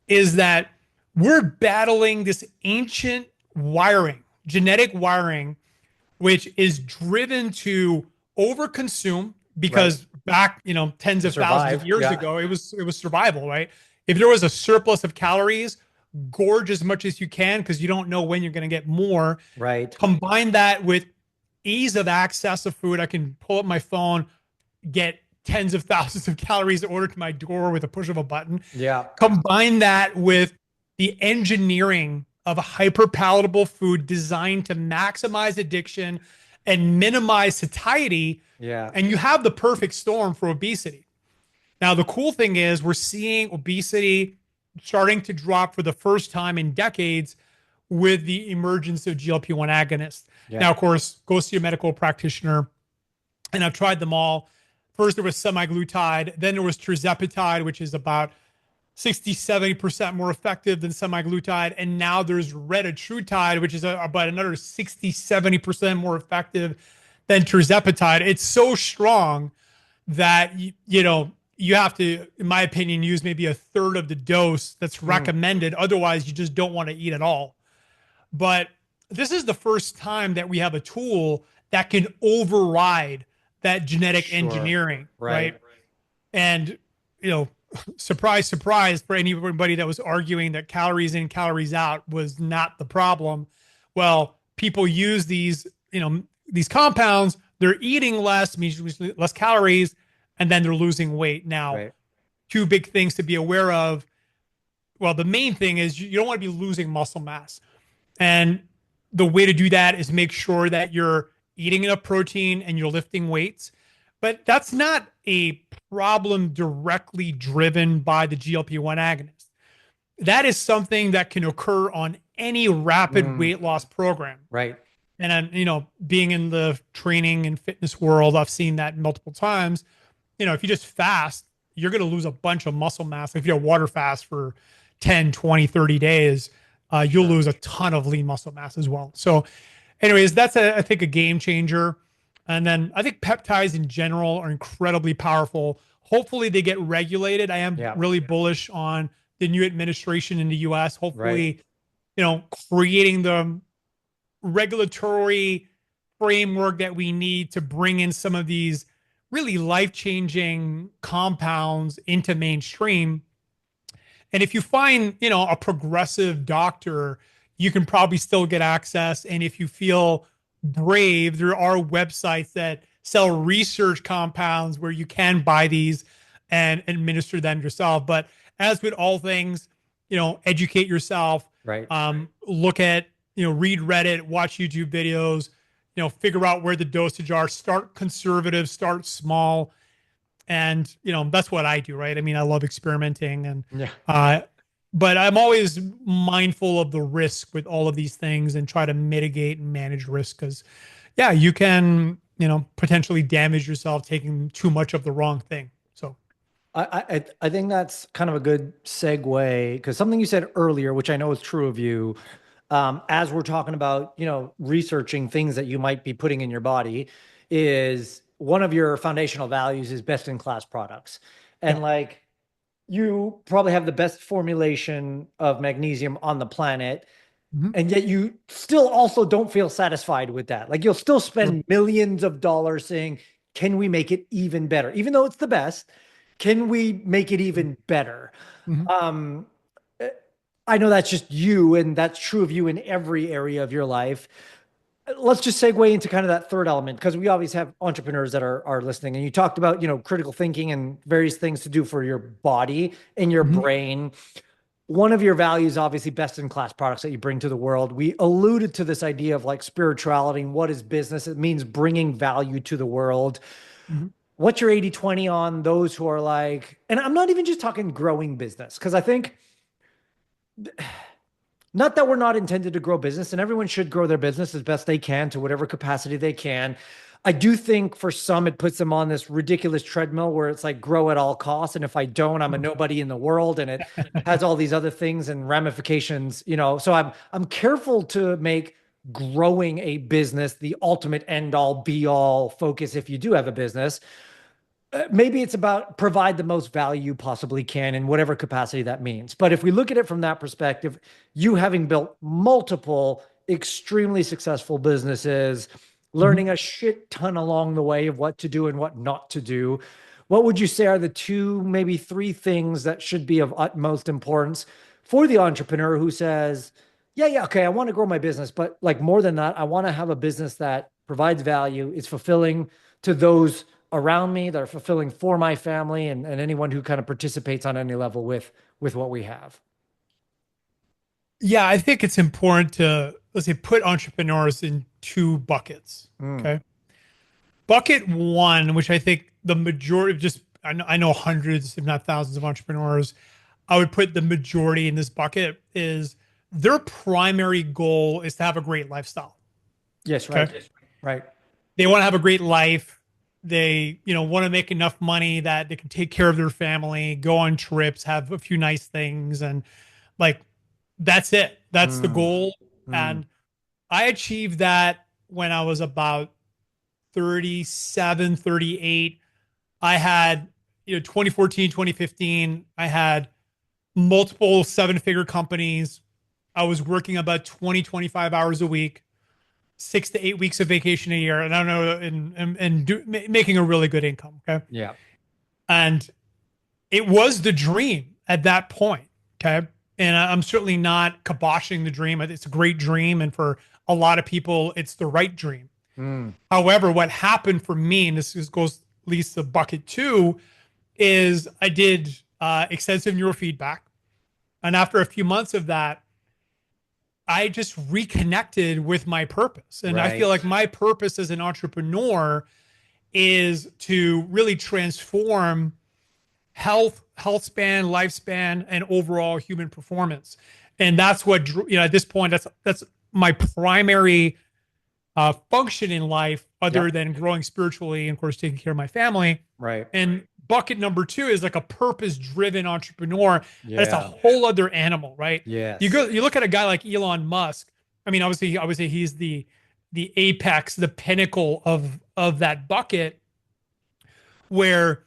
is that we're battling this ancient wiring, genetic wiring, which is driven to overconsume, because back, tens of thousands of years ago, it was survival, right? If there was a surplus of calories, gorge as much as you can, because you don't know when you're going to get more. Right. Combine that with ease of access of food. I can pull up my phone, get tens of thousands of calories ordered to my door with a push of a button. Yeah. Combine that with the engineering of a hyper palatable food designed to maximize addiction and minimize satiety. Yeah. And you have the perfect storm for obesity. Now, the cool thing is we're seeing obesity starting to drop for the first time in decades with the emergence of GLP-1 agonists. Yeah. Now, of course, go see a medical practitioner, and I've tried them all. First, there was semaglutide. Then there was tirzepatide, which is about 60-70% more effective than semaglutide. And now there's retatrutide, which is about another 60-70% more effective than tirzepatide. It's so strong that, you have to, in my opinion, use maybe a third of the dose that's recommended. Otherwise, you just don't want to eat at all. But this is the first time that we have a tool that can override that genetic engineering, right? And, surprise, surprise, for anybody that was arguing that calories in, calories out was not the problem. Well, people use these compounds, they're eating less, means less calories, and then they're losing weight. Now, two big things to be aware of. Well, the main thing is you don't want to be losing muscle mass. And the way to do that is make sure that you're eating enough protein and you're lifting weights. But that's not a problem directly driven by the GLP-1 agonist. That is something that can occur on any rapid weight loss program. Right. And, being in the training and fitness world, I've seen that multiple times. If you just fast, you're going to lose a bunch of muscle mass. If you water fast for 10, 20, 30 days, you'll lose a ton of lean muscle mass as well. So anyways, that's, I think, a game changer. And then I think peptides in general are incredibly powerful. Hopefully they get regulated. I am really bullish on the new administration in the US. Hopefully, creating the regulatory framework that we need to bring in some of these really life-changing compounds into mainstream. And if you find, a progressive doctor, you can probably still get access. And if you feel brave, there are websites that sell research compounds where you can buy these and administer them yourself. But as with all things, educate yourself. Right. Look at, read Reddit, watch YouTube videos, figure out where the dosage are, start conservative, start small. And, that's what I do, right? I mean, I love experimenting but I'm always mindful of the risk with all of these things and try to mitigate and manage risk because, you can, potentially damage yourself taking too much of the wrong thing. I think that's kind of a good segue because something you said earlier, which I know is true of you, as we're talking about, researching things that you might be putting in your body, is one of your foundational values is best in class products. Yeah. And like you probably have the best formulation of magnesium on the planet. Mhm. And yet you still also don't feel satisfied with that. Like you'll still spend millions of dollars saying, can we make it even better? Even though it's the best, can we make it even better? Mhm. Um, I know that's just you, and that's true of you in every area of your life. Let's just segue into kind of that third element because we always have entrepreneurs that are listening. And you talked about, critical thinking and various things to do for your body and your Mhm. brain. One of your values, obviously, best in class products that you bring to the world. We alluded to this idea of like spirituality and what is business. It means bringing value to the world. Mhm. What's your 80/20 on those who are like, and I'm not even just talking growing business, because I think not that we're not intended to grow business and everyone should grow their business as best they can to whatever capacity they can. I do think for some, it puts them on this ridiculous treadmill where it's like grow at all costs. And if I don't, I'm a nobody in the world. And it has all these other things and ramifications, So I'm careful to make growing a business the ultimate end all be all focus if you do have a business. Maybe it's about provide the most value you possibly can in whatever capacity that means. But if we look at it from that perspective, you having built multiple extremely successful businesses, Mhm. learning a shit ton along the way of what to do and what not to do, what would you say are the two, maybe three things that should be of utmost importance for the entrepreneur who says, yeah, okay, I want to grow my business, but like more than that, I want to have a business that provides value, is fulfilling to those around me, that are fulfilling for my family and anyone who kind of participates on any level with what we have. Yeah, I think it's important to, let's say, put entrepreneurs in two buckets. Mm. Okay. Bucket one, which I think the majority of just, I know hundreds, if not thousands of entrepreneurs, I would put the majority in this bucket is their primary goal is to have a great lifestyle. Yes, right. Okay. Yes, right. They want to have a great life. They, want to make enough money that they can take care of their family, go on trips, have a few nice things. And like, that's it. That's the Mm. goal. Mm. And I achieved that when I was about 37, 38. I had, 2014, 2015, I had multiple seven-figure companies. I was working about 20, 25 hours a week, 6 to 8 weeks of vacation a year. And I don't know, making a really good income. Okay. Yeah. And it was the dream at that point. Okay. And I'm certainly not kiboshing the dream. It's a great dream. And for a lot of people, it's the right dream. Mm. However, what happened for me, and goes at least to bucket two, is I did extensive neurofeedback. And after a few months of that, I just reconnected with my purpose. And I feel Right. like my purpose as an entrepreneur is to really transform health span, lifespan, and overall human performance. And that's what, at this point, that's my primary function in life, other Yep. than growing spiritually and, of course, taking care of my family. Right. And bucket number two is like a purpose-driven entrepreneur. That's a Yeah. whole other animal, right? Yes. You look at a guy like Elon Musk. I mean, obviously he's the apex, the pinnacle of that bucket. Where,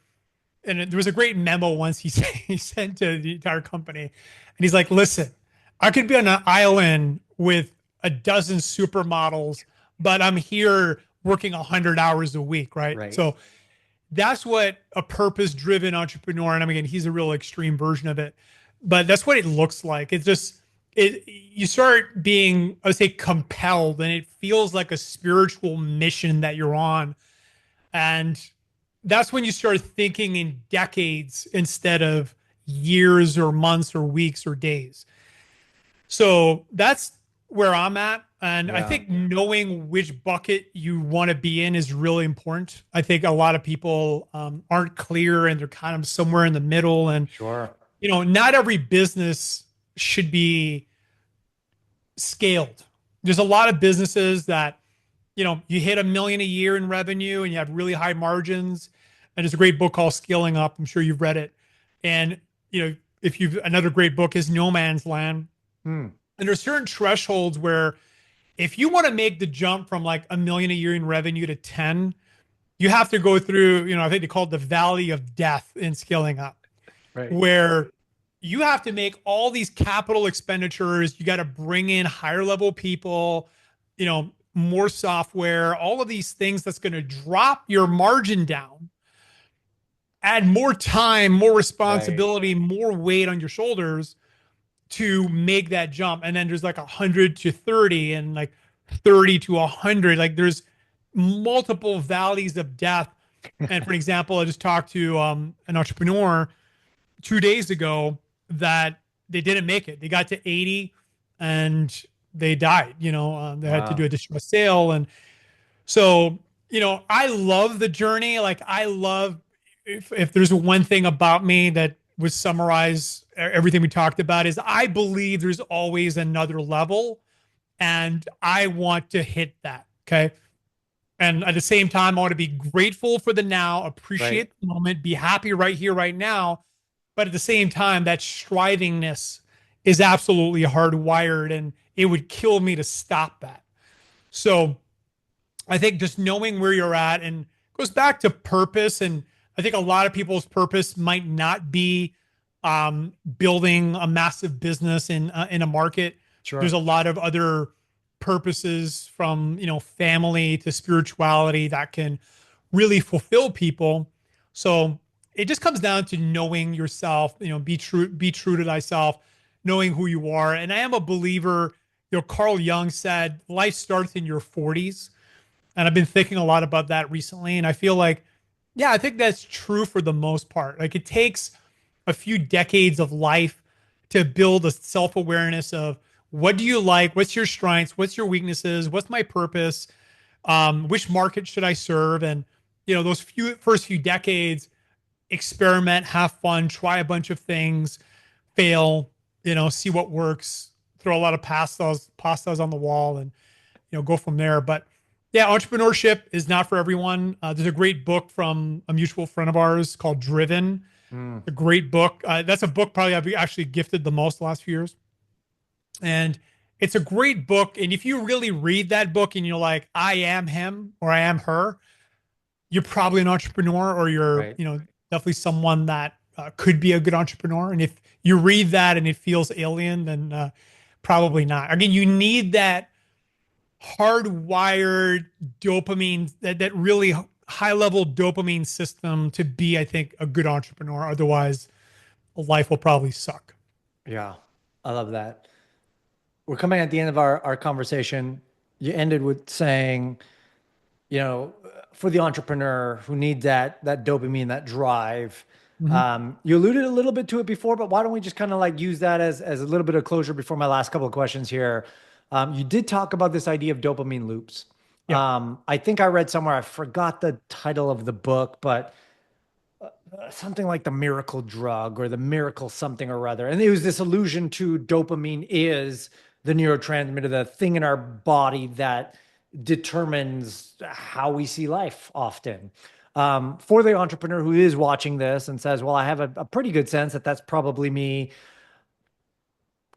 and there was a great memo once he sent to the entire company, and he's like, "Listen, I could be on an island with a dozen supermodels, but I'm here working 100 hours a week, right?" Right. So that's what a purpose-driven entrepreneur, and I mean, he's a real extreme version of it, but that's what it looks like. It's just you start being, I would say, compelled, and it feels like a spiritual mission that you're on, and that's when you start thinking in decades instead of years or months or weeks or days. So that's where I'm at. And I Yeah. think knowing which bucket you want to be in is really important. I think a lot of people aren't clear and they're kind of somewhere in the middle. And, Sure. not every business should be scaled. There's a lot of businesses that, you hit 1 million a year in revenue and you have really high margins. And there's a great book called Scaling Up. I'm sure you've read it. And, if another great book is No Man's Land. Hmm. And there's certain thresholds where if you want to make the jump from like 1 million a year in revenue to 10, you have to go through, I think they call it the valley of death in scaling up, Right. where you have to make all these capital expenditures. You got to bring in higher level people, more software, all of these things that's going to drop your margin down, add more time, more responsibility, more weight on your shoulders to make that jump. And then there's like 100 to 30 and like 30 to 100. Like there's multiple valleys of death. And for example, I just talked to an entrepreneur 2 days ago that they didn't make it. They got to 80 and they died. They had to do a distress sale. And so, I love the journey. Like I love, if there's one thing about me that would summarize everything we talked about, is I believe there's always another level and I want to hit that. Okay. And at the same time, I want to be grateful for the now, appreciate the moment, be happy right here, right now. But at the same time, that strivingness is absolutely hardwired and it would kill me to stop that. So I think just knowing where you're at, and it goes back to purpose. And I think a lot of people's purpose might not be building a massive business in a market. Sure. There's a lot of other purposes, from family to spirituality, that can really fulfill people. So it just comes down to knowing yourself. Be true to thyself, knowing who you are. And I am a believer. Carl Jung said life starts in your 40s. And I've been thinking a lot about that recently. And I feel like, yeah, I think that's true for the most part. Like it takes a few decades of life to build a self-awareness of what do you like, what's your strengths, what's your weaknesses, what's my purpose, which market should I serve? And, those first few decades, experiment, have fun, try a bunch of things, fail, see what works, throw a lot of pastas on the wall and, go from there. But yeah, entrepreneurship is not for everyone. There's a great book from a mutual friend of ours called Driven. A great book. That's a book probably I've actually gifted the most the last few years. And it's a great book. And if you really read that book and you're like, I am him or I am her, you're probably an entrepreneur, or you're, definitely someone that could be a good entrepreneur. And if you read that and it feels alien, then probably not. Again, you need that hardwired dopamine, that really high level dopamine system to be, I think, a good entrepreneur. Otherwise, life will probably suck. Yeah, I love that. We're coming at the end of our conversation. You ended with saying, for the entrepreneur who needs that dopamine, that drive. You alluded a little bit to it before, but why don't we just kind of like use that as a little bit of closure before my last couple of questions here. You did talk about this idea of dopamine loops. Yeah. I think I read somewhere, I forgot the title of the book, but something like the miracle drug or the miracle something or other. And it was this allusion to dopamine is the neurotransmitter, the thing in our body that determines how we see life often. For the entrepreneur who is watching this and says, well, I have a pretty good sense that that's probably me.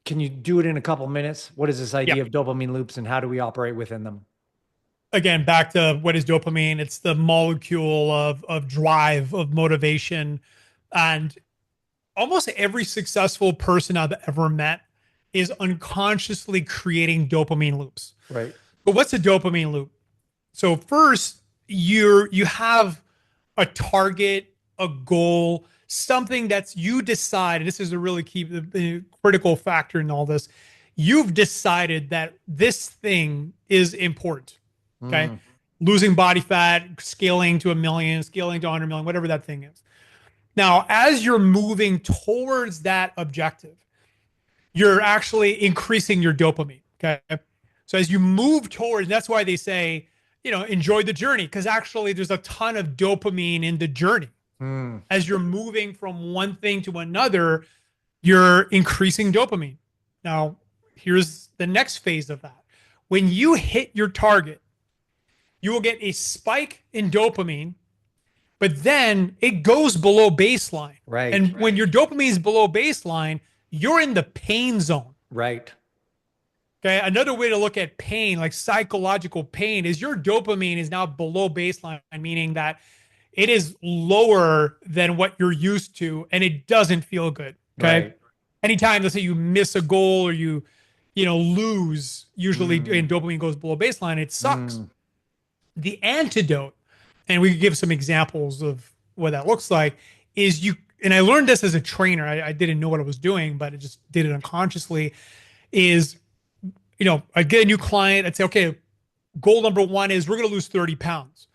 Can you do it in a couple minutes? What is this idea of dopamine loops and how do we operate within them? Again, back to what is dopamine? It's the molecule of drive, of motivation. And almost every successful person I've ever met is unconsciously creating dopamine loops. Right. But what's a dopamine loop? So first, you have a target, a goal, something that's you decide. This is a really key, critical factor in all this. You've decided that this thing is important. Okay. Losing body fat, scaling to 1 million, scaling to 100 million, whatever that thing is. Now, as you're moving towards that objective, you're actually increasing your dopamine. Okay. So as you move towards, that's why they say, enjoy the journey, because actually there's a ton of dopamine in the journey. As you're moving from one thing to another, you're increasing dopamine. Now, here's the next phase of that. When you hit your target, you will get a spike in dopamine, but then it goes below baseline. Right. And when your dopamine is below baseline, you're in the pain zone. Right. Okay. Another way to look at pain, like psychological pain, is your dopamine is now below baseline, meaning that it is lower than what you're used to and it doesn't feel good. Okay. Right. Anytime, let's say you miss a goal or you lose, usually and dopamine goes below baseline, it sucks. The antidote, and we could give some examples of what that looks like, is and I learned this as a trainer. I didn't know what I was doing, but I just did it unconsciously, is, I get a new client, I'd say, okay, goal number one is we're going to lose 30 pounds.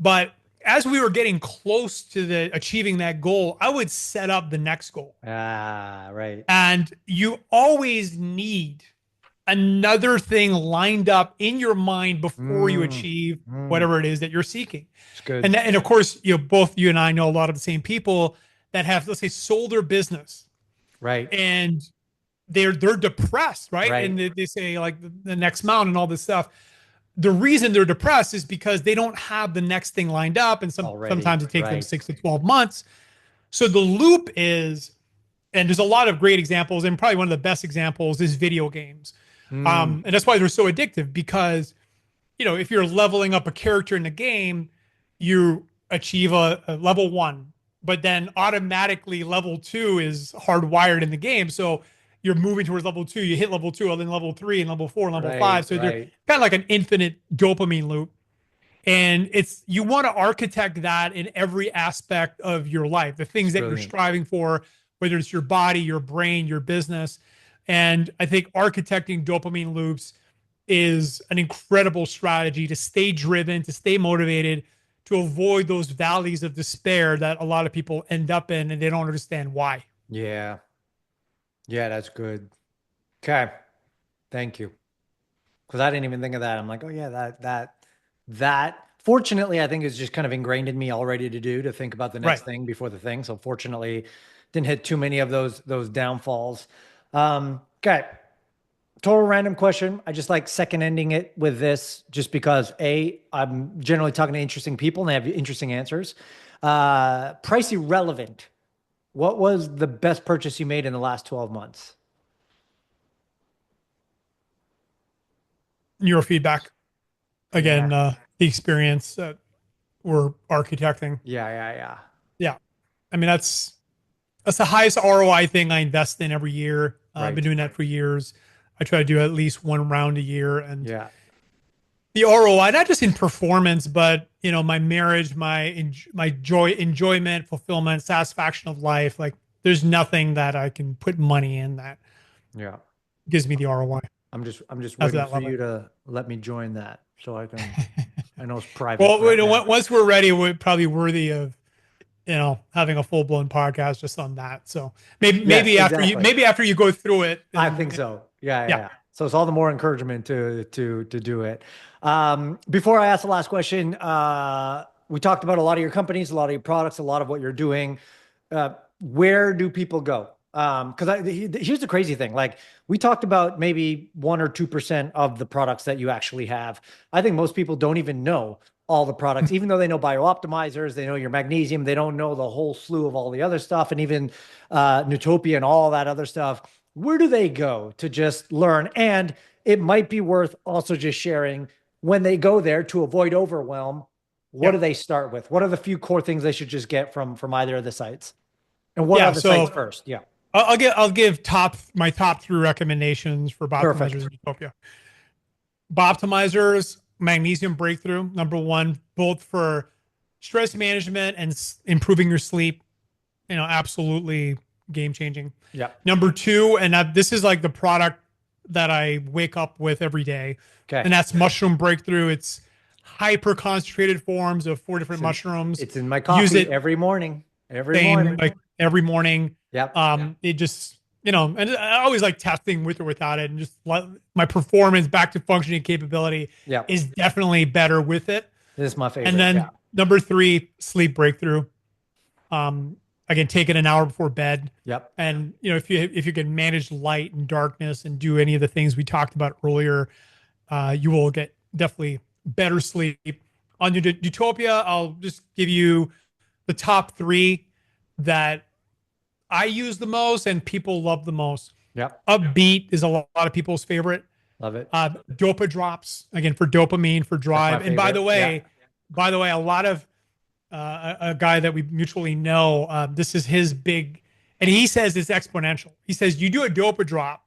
But as we were getting close to achieving that goal, I would set up the next goal. Right. And you always need another thing lined up in your mind before you achieve whatever it is that you're seeking. It's good. And of course, both you and I know a lot of the same people that have, let's say, sold their business. Right. And they're depressed, right? And they say like the next mountain and all this stuff. The reason they're depressed is because they don't have the next thing lined up. And sometimes it takes them 6 to 12 months. So the loop is, and there's a lot of great examples, and probably one of the best examples is video games. And that's why they're so addictive, because, if you're leveling up a character in the game, you achieve a level 1, but then automatically level 2 is hardwired in the game. So you're moving towards level 2, you hit level 2, and then level 3 and level 4 and level 5. So they're kind of like an infinite dopamine loop. And you want to architect that in every aspect of your life, the things that you're striving for, whether it's your body, your brain, your business. And I think architecting dopamine loops is an incredible strategy to stay driven, to stay motivated, to avoid those valleys of despair that a lot of people end up in, and they don't understand why. Yeah. Yeah, that's good. Okay. Thank you. Because I didn't even think of that. I'm like, oh yeah, that fortunately, I think is just kind of ingrained in me already to think about the next thing before the thing. So fortunately, didn't hit too many of those downfalls. Okay. Total random question. I just like second ending it with this, just because I'm generally talking to interesting people and they have interesting answers. Price irrelevant. What was the best purchase you made in the last 12 months? Neurofeedback. Again, the experience that we're architecting. Yeah. I mean, that's the highest ROI thing I invest in every year. I've been doing that for years. I try to do at least one round a year. And the ROI, not just in performance, but my marriage, my enjoyment, fulfillment, satisfaction of life. Like, there's nothing that I can put money in that gives me the ROI. I'm just waiting for you to let me join that so I can. I know it's private. Well, once we're ready, we're probably worthy of having a full blown podcast just on that. So maybe after you go through it. I think so. Yeah. So it's all the more encouragement to do it. Before I ask the last question, we talked about a lot of your companies, a lot of your products, a lot of what you're doing. Where do people go? Because here's the crazy thing. Like, we talked about maybe 1 or 2% of the products that you actually have. I think most people don't even know all the products, even though they know BIOptimizers, they know your magnesium, they don't know the whole slew of all the other stuff, and even Nutopia and all that other stuff. Where do they go to just learn? And it might be worth also just sharing, when they go there, to avoid overwhelm, what do they start with? What are the few core things they should just get from either of the sites? And what are the sites first? Yeah. I'll give my top 3 recommendations for BIOptimizers and Utopia. BIOptimizers, magnesium breakthrough, number 1, both for stress management and improving your sleep. Absolutely game changing. Yeah. Number 2, and this is like the product that I wake up with every day. Okay. And that's mushroom breakthrough. It's hyper concentrated forms of 4 different mushrooms. It's in my coffee. Use it every morning. Every morning. Yep. It just, and I always like testing with or without it, and just my performance back to functioning capability is definitely better with it. This is my favorite. And then number 3, sleep breakthrough. Again, take it an hour before bed. Yep. And if you can manage light and darkness and do any of the things we talked about earlier, you will get definitely better sleep. On Utopia, I'll just give you the top three that I use the most and people love the most. Yep. Upbeat is a lot of people's favorite. Love it. Dopa drops, again, for dopamine, for drive. And by the way, a lot of a guy that we mutually know, this is his big, and he says it's exponential. He says you do a dopa drop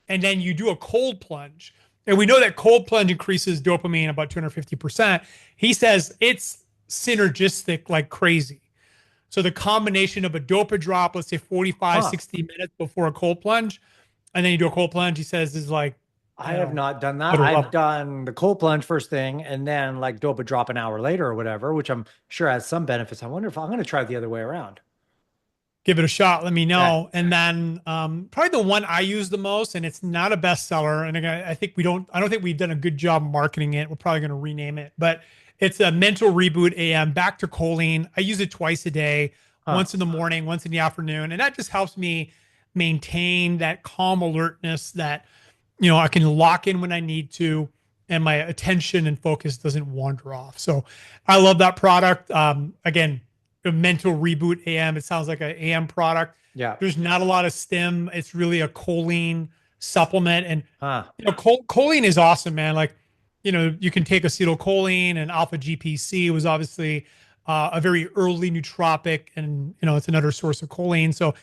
and then you do a cold plunge. And we know that cold plunge increases dopamine about 250%. He says it's synergistic like crazy. So the combination of a dopa drop, let's say 45, 60 minutes before a cold plunge, and then you do a cold plunge, he says is like, I have not done that. I've done the cold plunge first thing and then like dopa drop an hour later or whatever, which I'm sure has some benefits. I wonder if I'm going to try it the other way around. Give it a shot. Let me know. Yeah. And then probably the one I use the most, and it's not a bestseller. And I think I don't think we've done a good job marketing it. We're probably going to rename it, but it's a mental reboot AM, back to choline. I use it twice a day, once in the morning, once in the afternoon. And that just helps me maintain that calm alertness that, I can lock in when I need to, and my attention and focus doesn't wander off. So I love that product. Again, a mental reboot AM. It sounds like an AM product. Yeah. There's not a lot of stim. It's really a choline supplement. And choline is awesome, man. Like, you can take acetylcholine, and alpha GPC was obviously a very early nootropic, and it's another source of choline. So,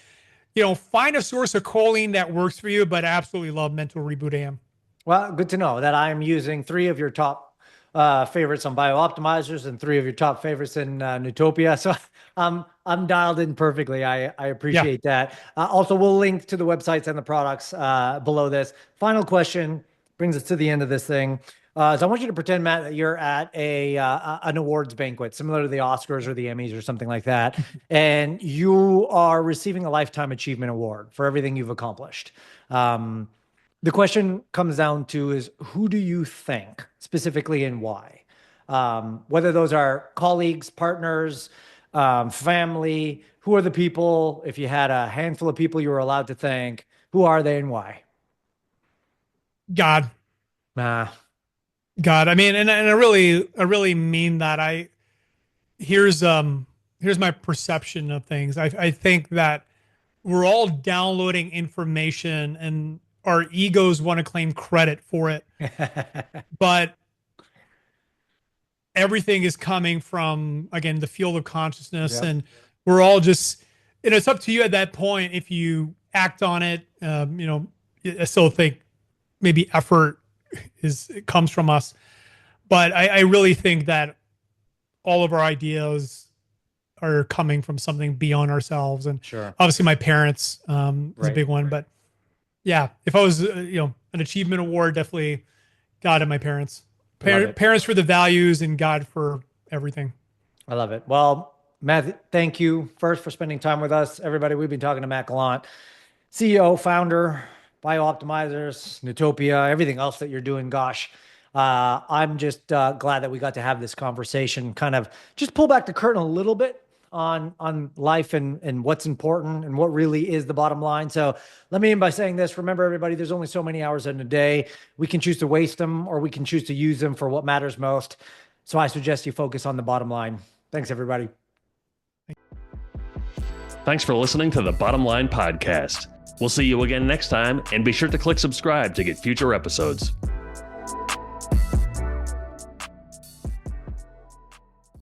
find a source of choline that works for you, but I absolutely love mental reboot AM. Well, good to know that I'm using 3 of your top favorites on BIOptimizers and 3 of your top favorites in Nutopia. So I'm dialed in perfectly. I appreciate that. Also, we'll link to the websites and the products below this. Final question brings us to the end of this thing. So I want you to pretend, Matt, that you're at an awards banquet, similar to the Oscars or the Emmys or something like that, and you are receiving a Lifetime Achievement Award for everything you've accomplished. The question comes down to is, who do you thank specifically and why? Whether those are colleagues, partners, family, who are the people? If you had a handful of people you were allowed to thank, who are they and why? God. God. I mean, and I really mean that. Here's my perception of things. I think that we're all downloading information and our egos want to claim credit for it, but everything is coming from, again, the field of consciousness. Yep. And we're all just, it's up to you at that point. If you act on it, I still think maybe effort comes from us, but I really think that all of our ideas are coming from something beyond ourselves. And sure, obviously my parents is a big one, but yeah, if I was, an achievement award, definitely God and my parents. Parents for the values and God for everything. I love it. Well, Matt, thank you first for spending time with us. Everybody, we've been talking to Matt Gallant, CEO, founder, BIOptimizers, Nutopia, everything else that you're doing. Gosh, I'm just glad that we got to have this conversation, kind of just pull back the curtain a little bit on life and what's important and what really is the bottom line. So let me end by saying this. Remember, everybody, there's only so many hours in a day. We can choose to waste them or we can choose to use them for what matters most. So I suggest you focus on the bottom line. Thanks, everybody. Thanks for listening to the Bottom Line Podcast. We'll see you again next time, and be sure to click subscribe to get future episodes.